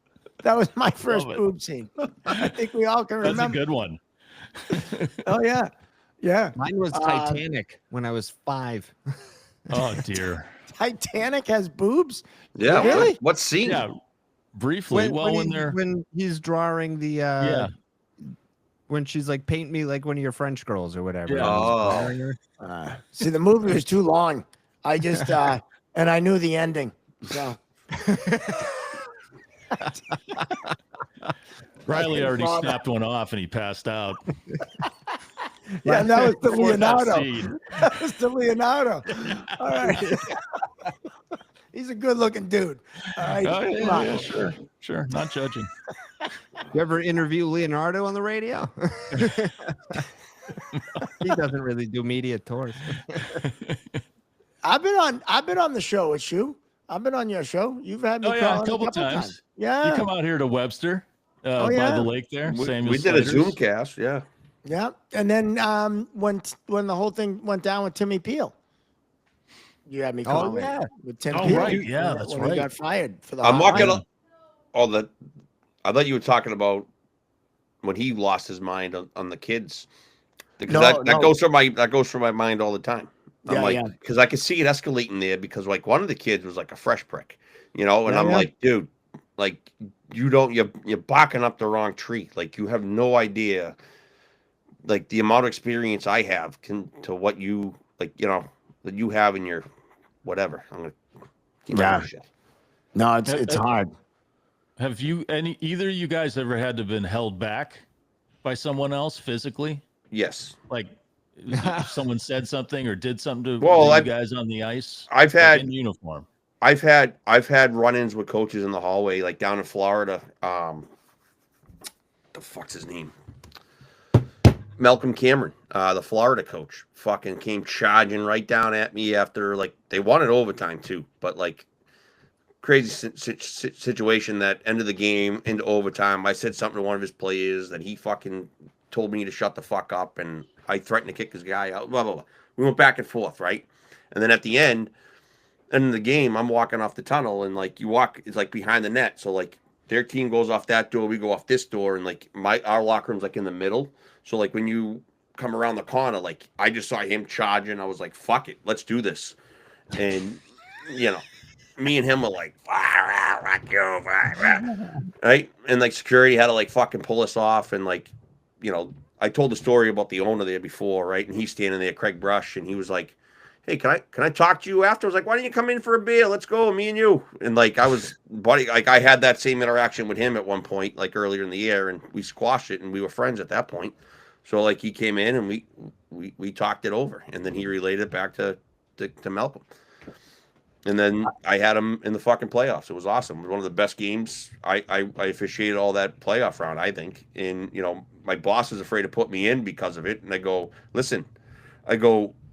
That was my first Love it. boob scene. I think we all can That's remember. a good one. Oh yeah, yeah. Mine was Titanic when I was 5. Oh dear. Titanic has boobs. Yeah. Really? What scene? Yeah. Briefly. When he's drawing the Yeah. when she's like, paint me like one of your French girls or whatever. Yeah. and he's Oh. drawing her. See, the movie was too long. I just and I knew the ending. So Riley already father. snapped one off and he passed out. yeah, and that was the Before that Leonardo. scene. That was the Leonardo. All right. He's a good-looking dude. All right. Oh, Come on. yeah, sure. Not judging. You ever interview Leonardo on the radio? He doesn't really do media tours. I've been on the show with you. I've been on your show. You've had me Oh yeah, call a in couple times. Yeah. You come out here to Webster Oh, by yeah. the lake there. We did a Zoom cast. Yeah. Yeah. And then when the whole thing went down with Timmy Peel, you had me call yeah. with Tim Oh, Peel. right. Yeah, that's when right. He got fired for the I'm not hotline. gonna. Oh, that. I thought you were talking about when he lost his mind on the kids, because that No. goes through my mind all the time. I'm Yeah, like, yeah. because I could see it escalating there, because like one of the kids was like a fresh prick, and Yeah, I'm yeah. like, dude, like you're barking up the wrong tree. Like you have no idea, like the amount of experience I have to what you that you have in your whatever. I'm gonna keep my Yeah. mouth shut. No, it's hard. Have either of you guys ever had to been held back by someone else physically? Yes. Like if someone said something or did something to Well, you guys on the ice? I've Like, had in uniform. I've had run-ins with coaches in the hallway, like down in Florida. The fuck's his name? Malcolm Cameron, the Florida coach, fucking came charging right down at me after, like, they wanted overtime too, but like crazy situation that ended the game into overtime. I said something to one of his players that he fucking told me to shut the fuck up, and I threatened to kick his guy out. Blah blah blah. We went back and forth, right? And then at the end of the game, I'm walking off the tunnel, and like you walk, it's like behind the net. So like their team goes off that door, we go off this door, and like our locker room's like in the middle. So like when you come around the corner, like I just saw him charging. I was like, fuck it, let's do this. And me and him were like, fuck you, right? And like security had to like fucking pull us off, and like, I told the story about the owner there before, right? And he's standing there, Craig Brush, and he was like, hey, can I talk to you after? I was like, why don't you come in for a beer? Let's go, me and you. And like I had that same interaction with him at one point, like earlier in the year, and we squashed it, and we were friends at that point. So like he came in and we talked it over, and then he relayed it back to Malcolm. And then I had him in the fucking playoffs. It was awesome. It was one of the best games. I officiated all that playoff round, I think. And, my boss is afraid to put me in because of it. And I go, listen,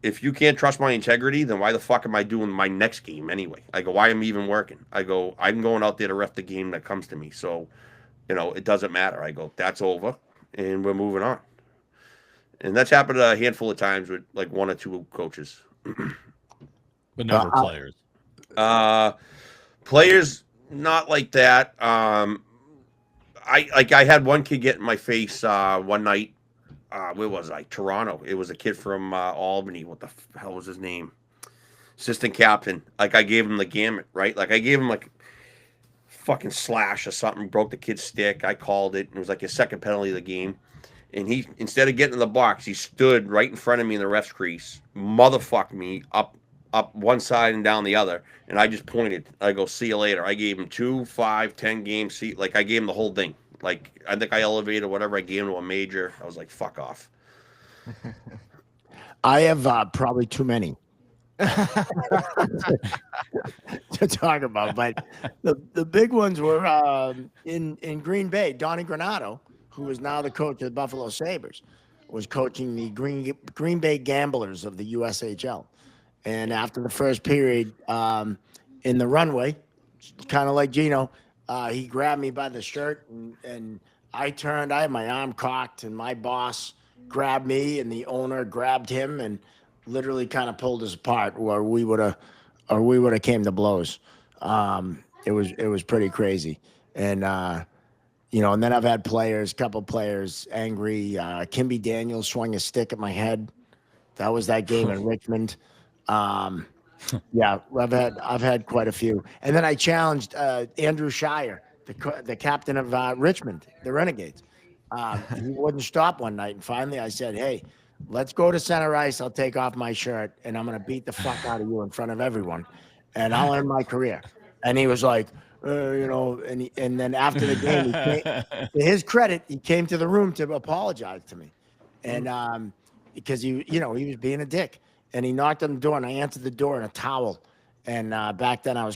if you can't trust my integrity, then why the fuck am I doing my next game anyway? I go, why am I even working? I go, I'm going out there to ref the game that comes to me. So, it doesn't matter. I go, that's over, and we're moving on. And that's happened a handful of times with like one or two coaches. But never players. Players, not like that. I had one kid get in my face one night. Where was I? Toronto. It was a kid from Albany. What the hell was his name? Assistant captain. Like I gave him the gamut, right? Like I gave him like fucking slash or something. Broke the kid's stick. I called it. It was like his second penalty of the game. And he, instead of getting in the box, he stood right in front of me in the ref's crease, motherfucked me up one side and down the other, and I just pointed. I go, see you later. I gave him 2, 5, 10 games. See, like I gave him the whole thing. Like I think I elevated whatever I gave him to a major. I was like, fuck off. I have probably too many to talk about, but the big ones were in Green Bay. Donnie Granato, who is now the coach of the Buffalo Sabres, was coaching the Green Bay Gamblers of the USHL. And after the first period in the runway, kind of like Gino, he grabbed me by the shirt and I turned. I had my arm cocked and my boss grabbed me and the owner grabbed him and literally kind of pulled us apart where we would have came to blows. It was pretty crazy. And, and then I've had couple players angry. Kimby Daniels swung a stick at my head. That was that game in Richmond. Yeah, I've had quite a few. And then I challenged Andrew Shire, the captain of Richmond, the Renegades. He wouldn't stop one night, and finally I said, "Hey, let's go to center ice. I'll take off my shirt, and I'm gonna beat the fuck out of you in front of everyone, and I'll end my career." And he was like, and then after the game, to his credit, he came to the room to apologize to me, and because he was being a dick. And he knocked on the door, and I answered the door in a towel. And back then, I was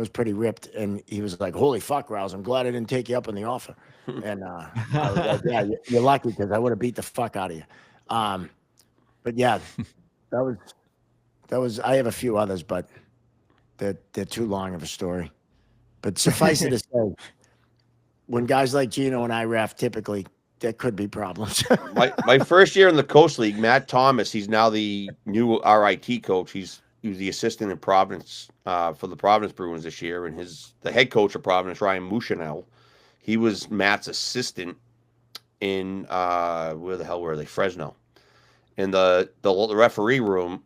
pretty ripped. And he was like, "Holy fuck, Rouse! I'm glad I didn't take you up on the offer." And I was like, "Yeah, you're lucky because I would have beat the fuck out of you." But yeah, that was. I have a few others, but they're too long of a story. But suffice it to say, when guys like Gino and I ref, typically there could be problems. my first year in the Coast League, Matt Thomas, he's now the new RIT coach. He was the assistant in Providence for the Providence Bruins this year, and the head coach of Providence, Ryan Mouchinel, he was Matt's assistant in where the hell were they? Fresno. And the referee room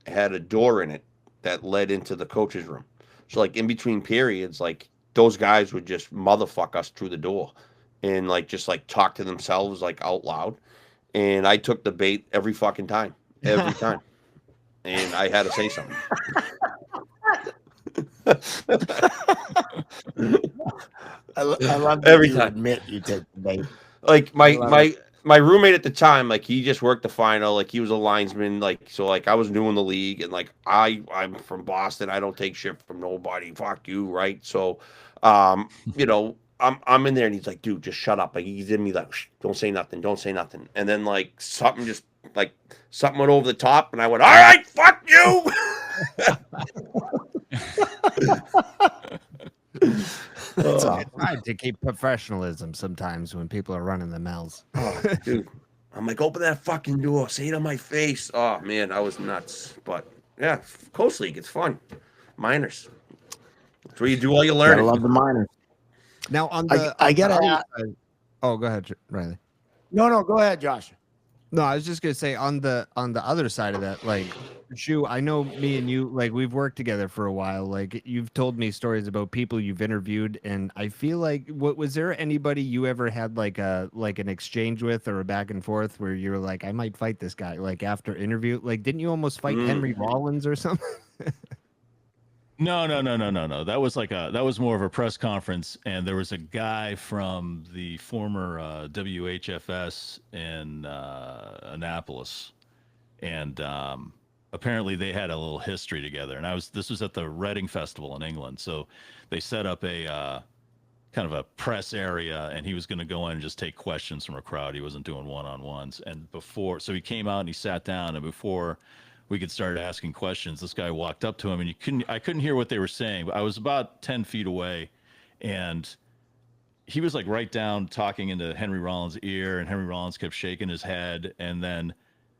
had a door in it that led into the coach's room. So like in between periods, like those guys would just motherfuck us through the door. And just talk to themselves out loud, and I took the bait every fucking time, and I had to say something. I love that every you time. admit you take the bait. Like my roommate at the time, he just worked the final, he was a linesman, so I was new in the league, and I'm from Boston, I don't take shit from nobody. Fuck you, right? So, I'm in there and he's like, dude, just shut up. He's in me don't say nothing. And then something just something went over the top and I went, all right, fuck you. It's hard to keep professionalism sometimes when people are running the mouths. Oh, dude. I'm like, open that fucking door. Say it on my face. Oh, man, I was nuts. But, yeah, Coast League, it's fun. Minors. That's where you do all your learning. I love the minors. Now on the I get it. Oh, go ahead, Riley. No, go ahead, Josh. No, I was just gonna say on the other side of that, Shu, I know me and you, we've worked together for a while. You've told me stories about people you've interviewed, and I feel was there anybody you ever had an exchange with or a back and forth where you're like, I might fight this guy after interview? Didn't you almost fight Henry Rollins or something? No. That was more of a press conference, and there was a guy from the former WHFS in Annapolis, and apparently they had a little history together. And this was at the Reading Festival in England, so they set up a kind of a press area, and he was going to go in and just take questions from a crowd. He wasn't doing one-on-ones. And so he came out and he sat down, and before we could start asking questions, this guy walked up to him, and I couldn't hear what they were saying, but I was about 10 feet away, and he was like right down talking into Henry Rollins' ear, and Henry Rollins kept shaking his head. And then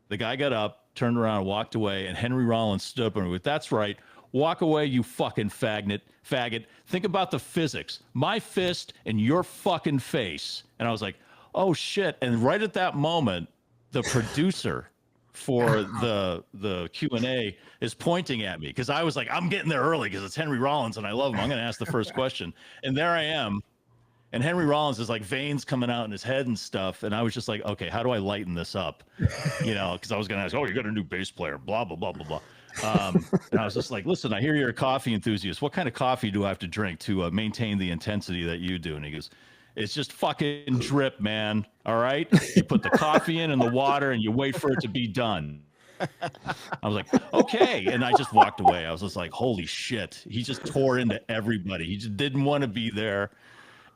the guy got up, turned around, walked away, and Henry Rollins stood up and went, "That's right. Walk away, you fucking faggot. Think about the physics. My fist in your fucking face." And I was like, oh shit. And right at that moment, the producer for the Q&A is pointing at me, because I was like, I'm getting there early because it's Henry Rollins and I love him. I'm going to ask the first question. And there I am. And Henry Rollins is like veins coming out in his head and stuff. And I was just like, okay, how do I lighten this up? You know, because I was going to ask, oh, you got a new bass player, blah, blah, blah, blah, blah. And I was just like, listen, I hear you're a coffee enthusiast. What kind of coffee do I have to drink to maintain the intensity that you do? And he goes, it's just fucking drip, man. All right. You put the coffee in and the water and you wait for it to be done. I was like, okay. And I just walked away. I was just like, holy shit. He just tore into everybody. He just didn't want to be there.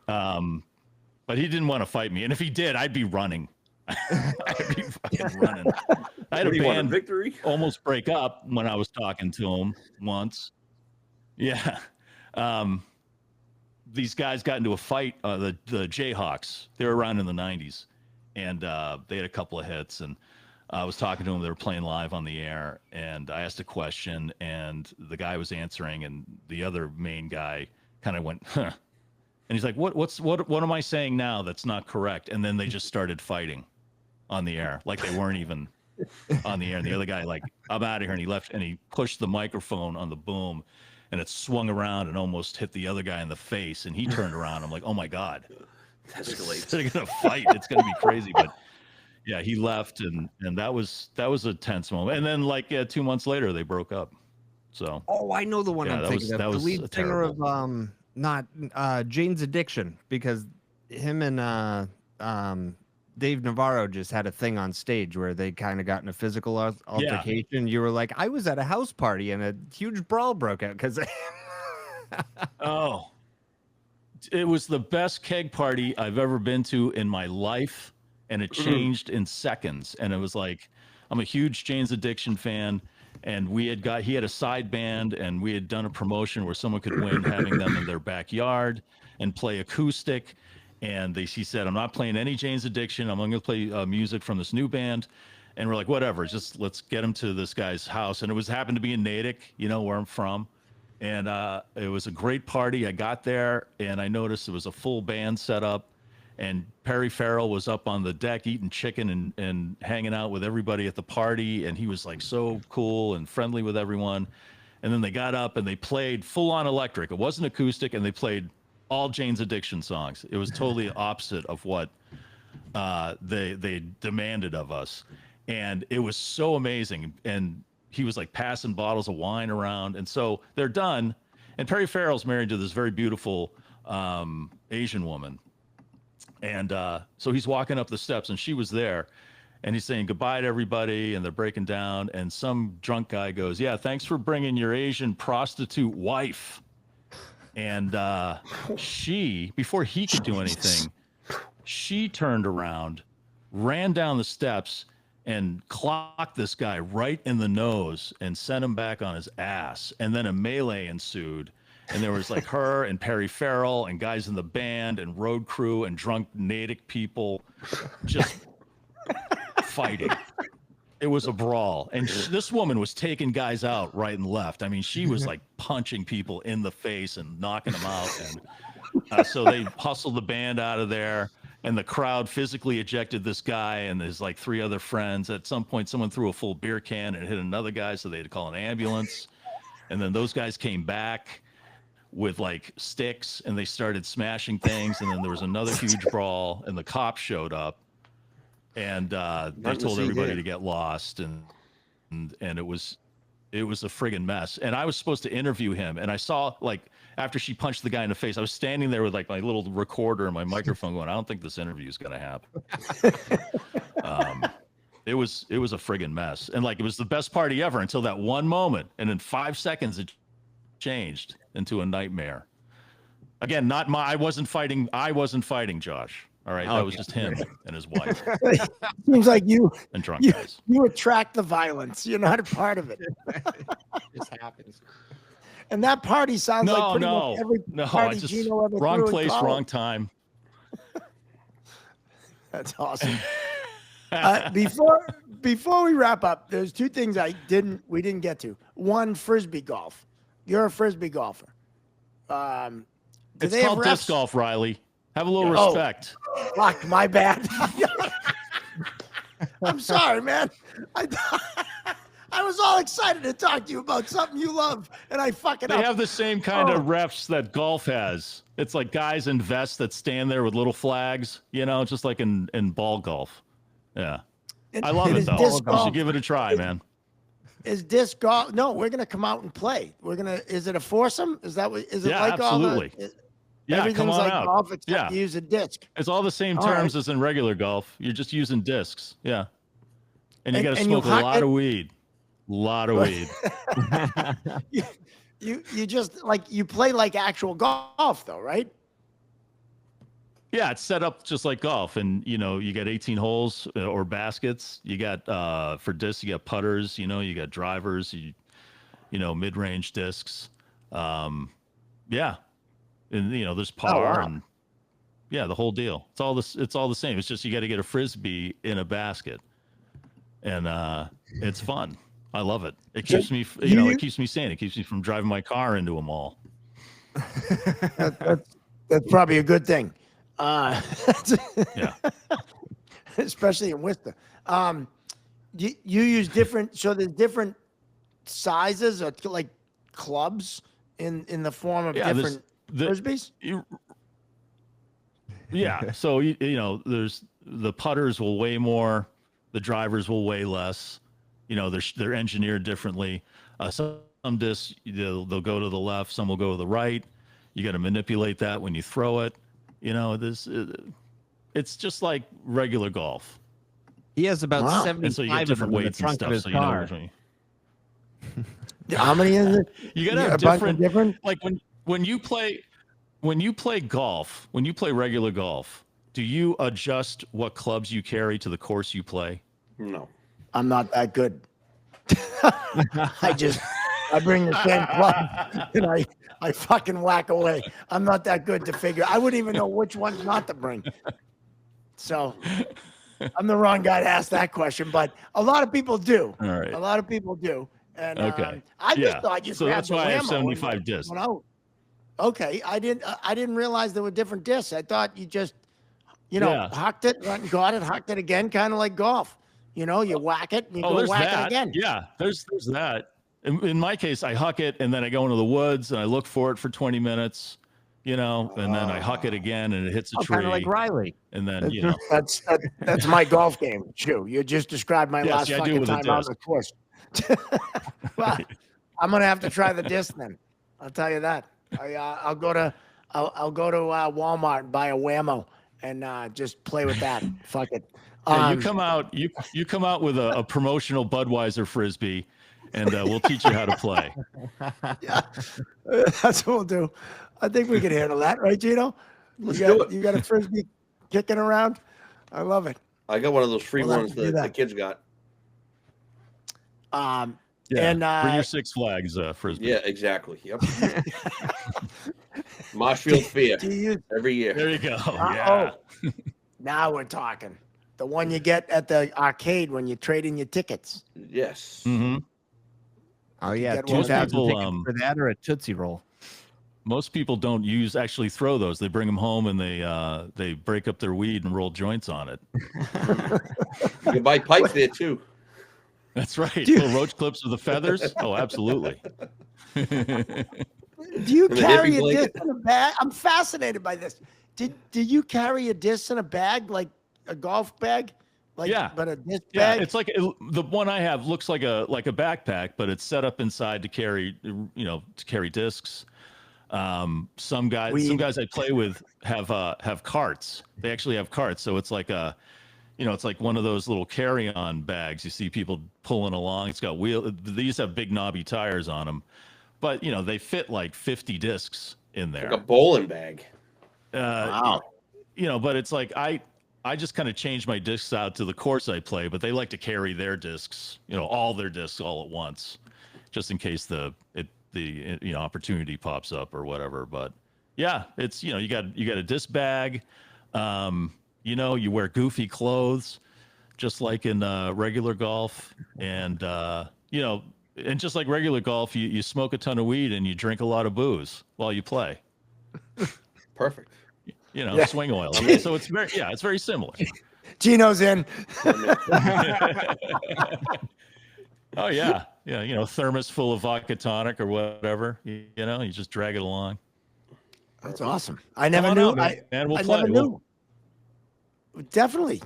But he didn't want to fight me. And if he did, I'd be running. I'd be fucking running. I had a band victory almost break up when I was talking to him once. Yeah. These guys got into a fight, the Jayhawks. They were around in the 90s. And they had a couple of hits. And I was talking to them. They were playing live on the air. And I asked a question. And the guy was answering. And the other main guy kind of went, huh. And he's like, what am I saying now that's not correct? And then they just started fighting on the air, like they weren't even on the air. And the other guy, like, I'm out of here. And he left, and he pushed the microphone on the boom, and it swung around and almost hit the other guy in the face. And he turned around. I'm like, oh my God, they're gonna fight. It's gonna be crazy. But yeah, he left, and that was a tense moment. And then like 2 months later, they broke up. So I know the one I'm thinking of. The lead singer of not Jane's Addiction, because him and Dave Navarro just had a thing on stage where they kind of got in a physical altercation. Yeah. You were like, I was at a house party and a huge brawl broke out because oh, it was the best keg party I've ever been to in my life, and it changed in seconds. And it was like, I'm a huge Jane's Addiction fan. And he had a side band, and we had done a promotion where someone could win having them in their backyard and play acoustic. And he said, I'm not playing any Jane's Addiction. I'm going to play music from this new band. And we're like, whatever, just let's get him to this guy's house. And it happened to be in Natick, you know, where I'm from. And it was a great party. I got there, and I noticed there was a full band set up. And Perry Farrell was up on the deck eating chicken and hanging out with everybody at the party. And he was like so cool and friendly with everyone. And then they got up and they played full on electric. It wasn't acoustic, and they played all Jane's Addiction songs. It was totally opposite of what they demanded of us. And it was so amazing. And he was like passing bottles of wine around. And so they're done. And Perry Farrell's married to this very beautiful Asian woman. And so he's walking up the steps, and she was there, and he's saying goodbye to everybody, and they're breaking down. And some drunk guy goes, yeah, thanks for bringing your Asian prostitute wife. And she, before he could do anything, she turned around, ran down the steps, and clocked this guy right in the nose and sent him back on his ass. And then a melee ensued. And there was like her and Perry Farrell and guys in the band and road crew and drunk Natick people just fighting. It was a brawl. And this woman was taking guys out right and left. I mean, she was like punching people in the face and knocking them out. And so they hustled the band out of there. And the crowd physically ejected this guy and his like 3 other friends. At some point, someone threw a full beer can and hit another guy, so they had to call an ambulance. And then those guys came back with like sticks, and they started smashing things. And then there was another huge brawl, and the cops showed up, and they told everybody to get lost. And it was a friggin' mess. And I was supposed to interview him, and I saw like after she punched the guy in the face, I was standing there with like my little recorder and my microphone going, I don't think this interview is going to happen. It was a friggin' mess. And like, it was the best party ever until that one moment. And in 5 seconds, it changed into a nightmare. Again, not my. I wasn't fighting, Josh. All right, that was just him and his wife Seems like you and drunk guys. you attract the violence. You're not a part of it. It just happens. And that party sounds like pretty much every party it's just Gino ever wrong threw in place, college. wrong time. That's awesome. Before we wrap up, there's two things we didn't get to. One, frisbee golf. You're a frisbee golfer. It's called disc golf, Riley. Have a little respect. Fuck, my bad. I'm sorry, man. I was all excited to talk to you about something you love, and I fucking They have the same kind of refs that golf has. It's like guys in vests that stand there with little flags, just like in ball golf. Yeah. I love it, though. You should give it a try, man. Is disc golf? No, we're going to come out and play. Is it a foursome? Is it like absolutely. Everything's come on like out. golf except you use a disc. It's all the same terms as in regular golf. You're just using discs. Yeah. And you got to smoke a lot of weed. You just you play like actual golf though, right? Yeah, it's set up just like golf, and you got 18 holes or baskets. You got for discs, you got putters. You got drivers. Mid-range discs. Yeah, and there's par and the whole deal. It's all the same. It's just you got to get a frisbee in a basket, and it's fun. I love it. It keeps me, it keeps me sane. It keeps me from driving my car into a mall. That's probably a good thing. Yeah. Especially in Worcester. You use different, so there's different sizes or like clubs in the form of different frisbees? Yeah. So, there's the putters will weigh more. The drivers will weigh less. They're engineered differently. Some discs, they'll go to the left. Some will go to the right. You got to manipulate that when you throw it. It's just like regular golf. He has about 75 and so you get different weights and stuff. So How many is it? You got to have different. Like when you play golf, when you play regular golf, do you adjust what clubs you carry to the course you play? No. I'm not that good. I bring the same club and I fucking whack away. I'm not that good to figure. I wouldn't even know which ones not to bring. So I'm the wrong guy to ask that question, but a lot of people do. All right. A lot of people do. And okay. I just thought you. So that's why I have 75 discs. Okay, I didn't realize there were different discs. I thought you just, hucked it, went and got it, hucked it again, kind of like golf. You whack it and you go whack it again. Yeah, there's that. In my case, I huck it and then I go into the woods and I look for it for 20 minutes, and then I huck it again and it hits a tree. Kind of like Riley. And then, that's my golf game, Chew. You just described my last fucking time on the course. Well, I'm gonna have to try the disc then. I'll tell you that. I'll go to Walmart and buy a Whammo and just play with that. Fuck it. Yeah, you come out with a promotional Budweiser frisbee, and we'll teach you how to play. Yeah, that's what we'll do. I think we can handle that, right, Gino? You got a frisbee kicking around? I love it. I got one of those free ones that the kids got. And bring your Six Flags frisbee. Yeah, exactly. Yep. Marshfield Fair every year. There you go. Yeah. Now we're talking. The one you get at the arcade when you trade in your tickets. Yes. Mm-hmm. Oh yeah, most people for that or a Tootsie Roll. Most people don't actually throw those. They bring them home and they break up their weed and roll joints on it. You can buy pipes there too. That's right. Little roach clips with the feathers. Oh, absolutely. Do you carry a disc in a bag? I'm fascinated by this. Did you carry a disc in a bag, like a golf bag? But a disc bag? It's like the one I have looks like a backpack, but it's set up inside to carry, discs. Some guys I play with have carts. They actually have carts, so it's like it's like one of those little carry-on bags you see people pulling along. It's got wheel. These have big knobby tires on them, but they fit like 50 discs in there. Like a bowling bag. Wow. But it's like I just kind of changed my discs out to the course I play, but they like to carry their discs, all their discs all at once, just in case the opportunity pops up or whatever. But yeah, it's you got a disc bag, you wear goofy clothes, just like in regular golf, and and just like regular golf, you smoke a ton of weed and you drink a lot of booze while you play. Perfect. Swing oil. So it's very similar. Gino's in. Oh yeah. Thermos full of vodka tonic or whatever. You just drag it along. That's awesome. I never knew. Man, we'll I play. never knew. Definitely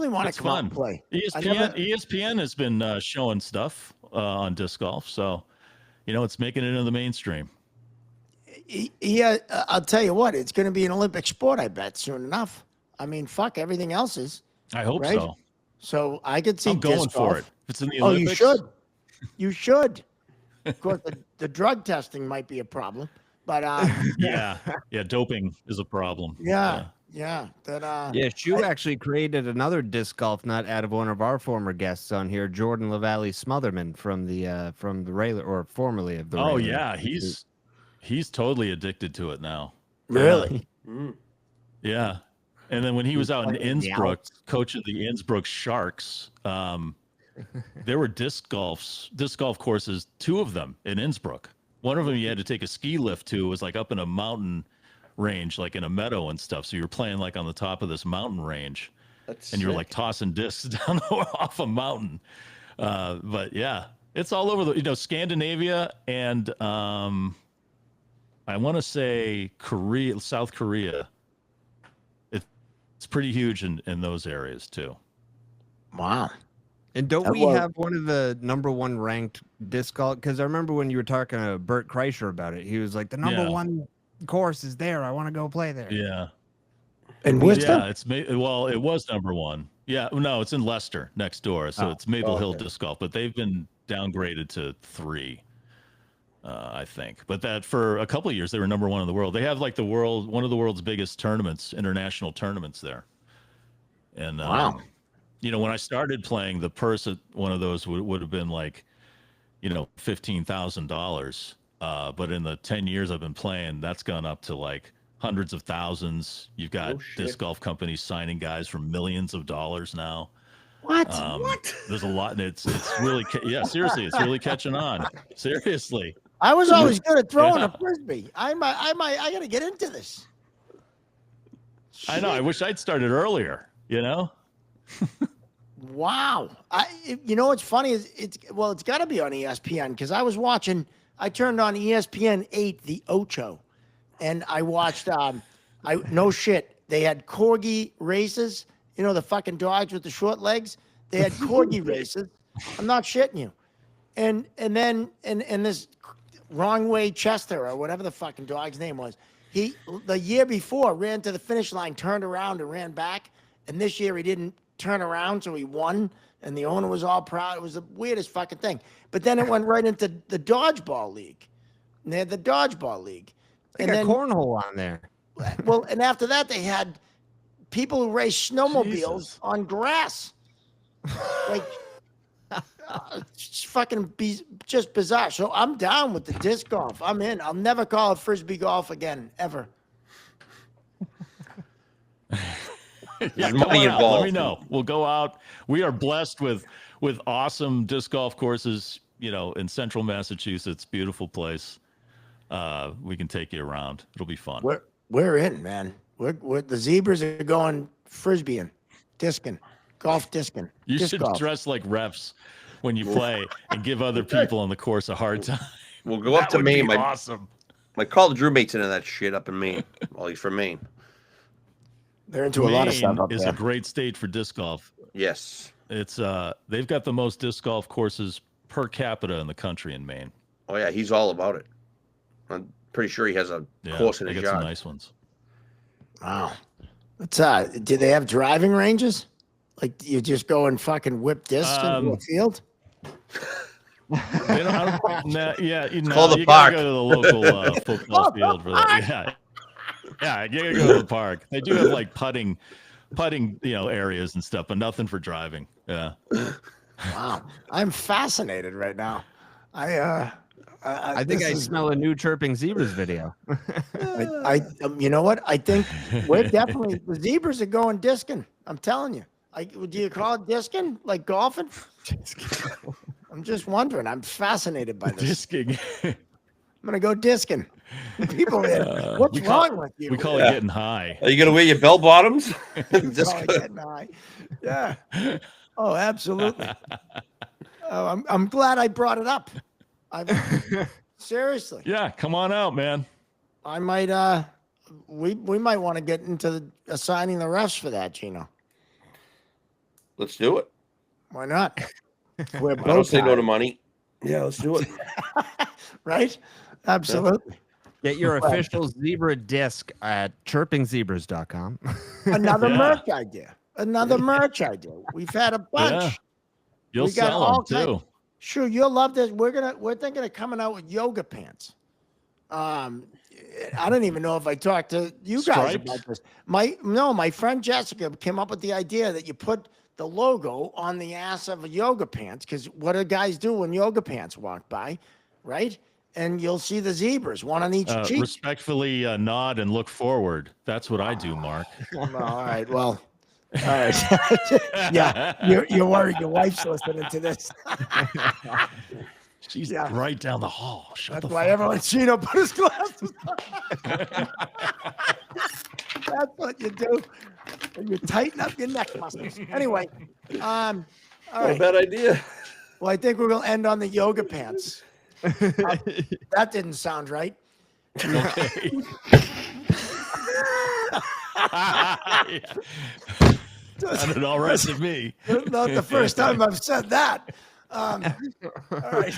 want to come out and play. ESPN has been showing stuff on disc golf, so it's making it into the mainstream. Yeah, I'll tell you what, it's going to be an Olympic sport, I bet, soon enough. I mean, fuck, everything else is. I hope right? so. So I could see I'm going disc for golf. it. If it's in the Oh, Olympics. you should. You should. Of course, the drug testing might be a problem, but yeah, doping is a problem. yeah. Shu actually created another disc golf nut out of one of our former guests on here, Jordan LaValle Smotherman from the Railer, or formerly of the Oh Railer. yeah, he's totally addicted to it now. Really? Yeah. And then when he was out in playing the Innsbruck, Alps. coach of the Innsbruck Sharks, there were disc golf courses, 2 of them in Innsbruck. One of them you had to take a ski lift to. It was like up in a mountain range, like in a meadow and stuff. So you were playing like on the top of this mountain range, and you were like tossing discs down off a mountain. But yeah, it's all over the Scandinavia and I want to say South Korea. It's pretty huge in those areas too. Wow. And don't we have one of the number 1 ranked disc golf? Because I remember when you were talking to Bert Kreischer about it, he was like, the number 1 course is there. I want to go play there. Yeah. And Worcester? Yeah, it was number 1. Yeah, no, it's in Leicester next door. So it's Maple Hill Disc Golf, but they've been downgraded to 3, I think. But that for a couple of years, they were number 1 in the world. They have like one of the world's biggest tournaments, international tournaments there. And wow. When I started playing, the purse at one of those would have been like, $15,000. But in the 10 years I've been playing, that's gone up to like hundreds of thousands. You've got disc golf companies signing guys for millions of dollars now. What? There's a lot, and it's really seriously, it's really catching on. Seriously. I was always good at throwing a frisbee. I got to get into this. I know. I wish I'd started earlier. Wow. What's funny is it's got to be on ESPN because I turned on ESPN 8, the Ocho, and I watched, no shit, they had corgi races, the fucking dogs with the short legs. They had corgi races. I'm not shitting you. And then this Wrong Way Chester or whatever the fucking dog's name was, the year before ran to the finish line, turned around and ran back. And this year he didn't turn around, so he won, and the owner was all proud. It was the weirdest fucking thing. But then it went right into the dodgeball league. And they had the dodgeball league. They got cornhole on there. Well, and after that, they had people who race snowmobiles on grass. Like, it's fucking just bizarre. So I'm down with the disc golf. I'm in. I'll never call it frisbee golf again, ever. Come on out. Let me know. We'll go out. We are blessed with awesome disc golf courses, in central Massachusetts. Beautiful place. We can take you around. It'll be fun. We're in, man. We're the zebras are going frisbeeing, discing, golf discing. You disc should golf. dress like refs when you play and give other people on the course a hard time. We'll go up to Maine. Awesome. My college roommate's into that shit up in Maine. Well, he's from Maine. They're into a lot of stuff up there. there. A great state for disc golf. Yes. It's they've got the most disc golf courses per capita in the country in Maine. Oh yeah, he's all about it. I'm pretty sure he has a course in his yard. Some nice ones. Wow. What's do they have driving ranges? Like you just go and fucking whip discs into a field? They don't, I don't, nah, yeah, called the you gotta park. go to the local football field for that. Yeah, you gotta go to the park. They do have like putting, areas and stuff, but nothing for driving. Yeah. Wow, I'm fascinated right now. I think I smell a new Chirping Zebras video. You know what? I think we're definitely the zebras are going discing. I'm telling you. Do you call it discing like golfing? I'm just wondering. I'm fascinated by this. Disking. I'm gonna go discing. People, what's wrong with you? We call it getting high. Are you gonna wear your bell bottoms? Call it getting high. Yeah. Oh, absolutely. Oh, I'm glad I brought it up. Seriously. Yeah, come on out, man. I might we might want to get into assigning the refs for that, Gino. Let's do it. Why not? We're I don't both say no to money. Yeah, let's do it. right? Absolutely. Get your official zebra disc at chirpingzebras.com. Another Yeah. merch idea. Another merch idea. We've had a bunch. Yeah. You'll We got sell all them too. Sure, you'll love this. We're thinking of coming out with yoga pants. I don't even know if I talked to you guys Stripes? about this. My friend Jessica came up with the idea that you put the logo on the ass of a yoga pants, because what do guys do when yoga pants walk by, right? And you'll see the zebras, one on each cheek. Respectfully nod and look forward. That's what I do, Mark. All right, well, all right. Yeah, you're worried your wife's listening to this. She's Yeah. right down the hall. Shut That's the why fuck everyone Gino put his glasses on. That's what you do. And you tighten up your neck muscles. Anyway, all Not a right. bad idea. Well, I think we're gonna end on the yoga pants. That didn't sound right. Okay. Sounded all right to me. Not the first time I've said that. All right.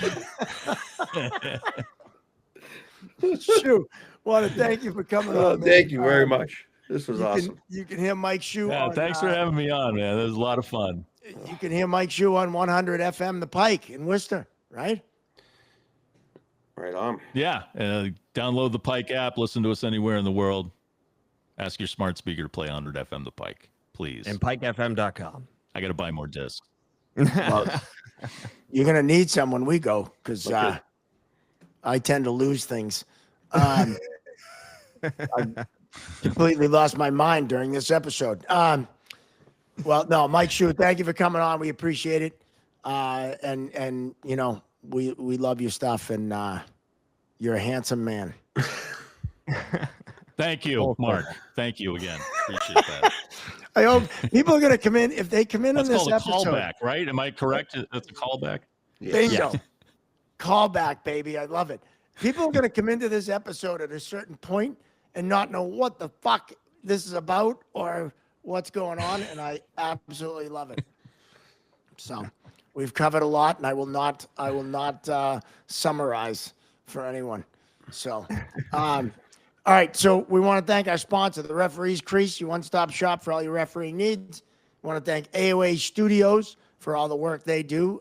Shoo, want to thank you for coming on. man. Thank you very much. This was You awesome. you can hear Mike Shue Yeah, on, thanks for having me on, man. That was a lot of fun. you can hear Mike Shue on 100 FM The Pike in Worcester, right? Right on. Yeah, download the Pike app. Listen to us anywhere in the world. Ask your smart speaker to play 100 FM The Pike, please. And pikefm.com. I got to buy more discs. Well, you're gonna need some when we go, because Okay. I tend to lose things. I completely lost my mind during this episode. Well, no, Mike Shue, thank you for coming on. We appreciate it. And you know, we love your stuff, and you're a handsome man. Thank you, Mark. Thank you again. Appreciate that. I hope people are gonna come in. If they come in That's on this called a episode, callback, right? Am I correct? That's a callback? bingo. Call back, baby. I love it. People are going to come into this episode at a certain point and not know what the fuck this is about or what's going on, and I absolutely love it. So we've covered a lot, and I will not summarize for anyone. So, all right. So we want to thank our sponsor, the Referees Crease, your one-stop shop for all your refereeing needs. We want to thank AOA Studios for all the work they do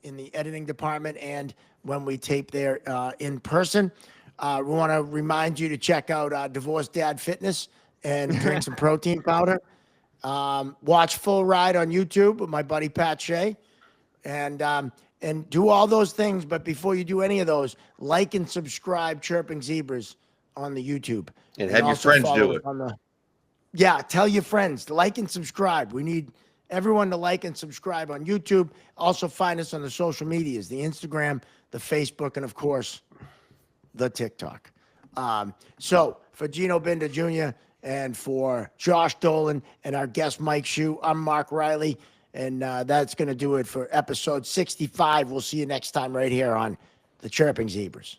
in the editing department and when we tape there in person. We want to remind you to check out Divorced Dad Fitness and drink some protein powder. Watch Full Ride on YouTube with my buddy Pat Shea. And do all those things. But before you do any of those, like and subscribe Chirping Zebras on the YouTube. And have your also friends follow do us it. on the- Yeah, tell your friends to like and subscribe. We need everyone to like and subscribe on YouTube. Also find us on the social medias, the Instagram, the Facebook, and of course, the TikTok. So for Gino Binder Jr. and for Josh Dolan and our guest Mike Shue, I'm Mark Riley. And that's going to do it for episode 65. We'll see you next time right here on the Chirping Zebras.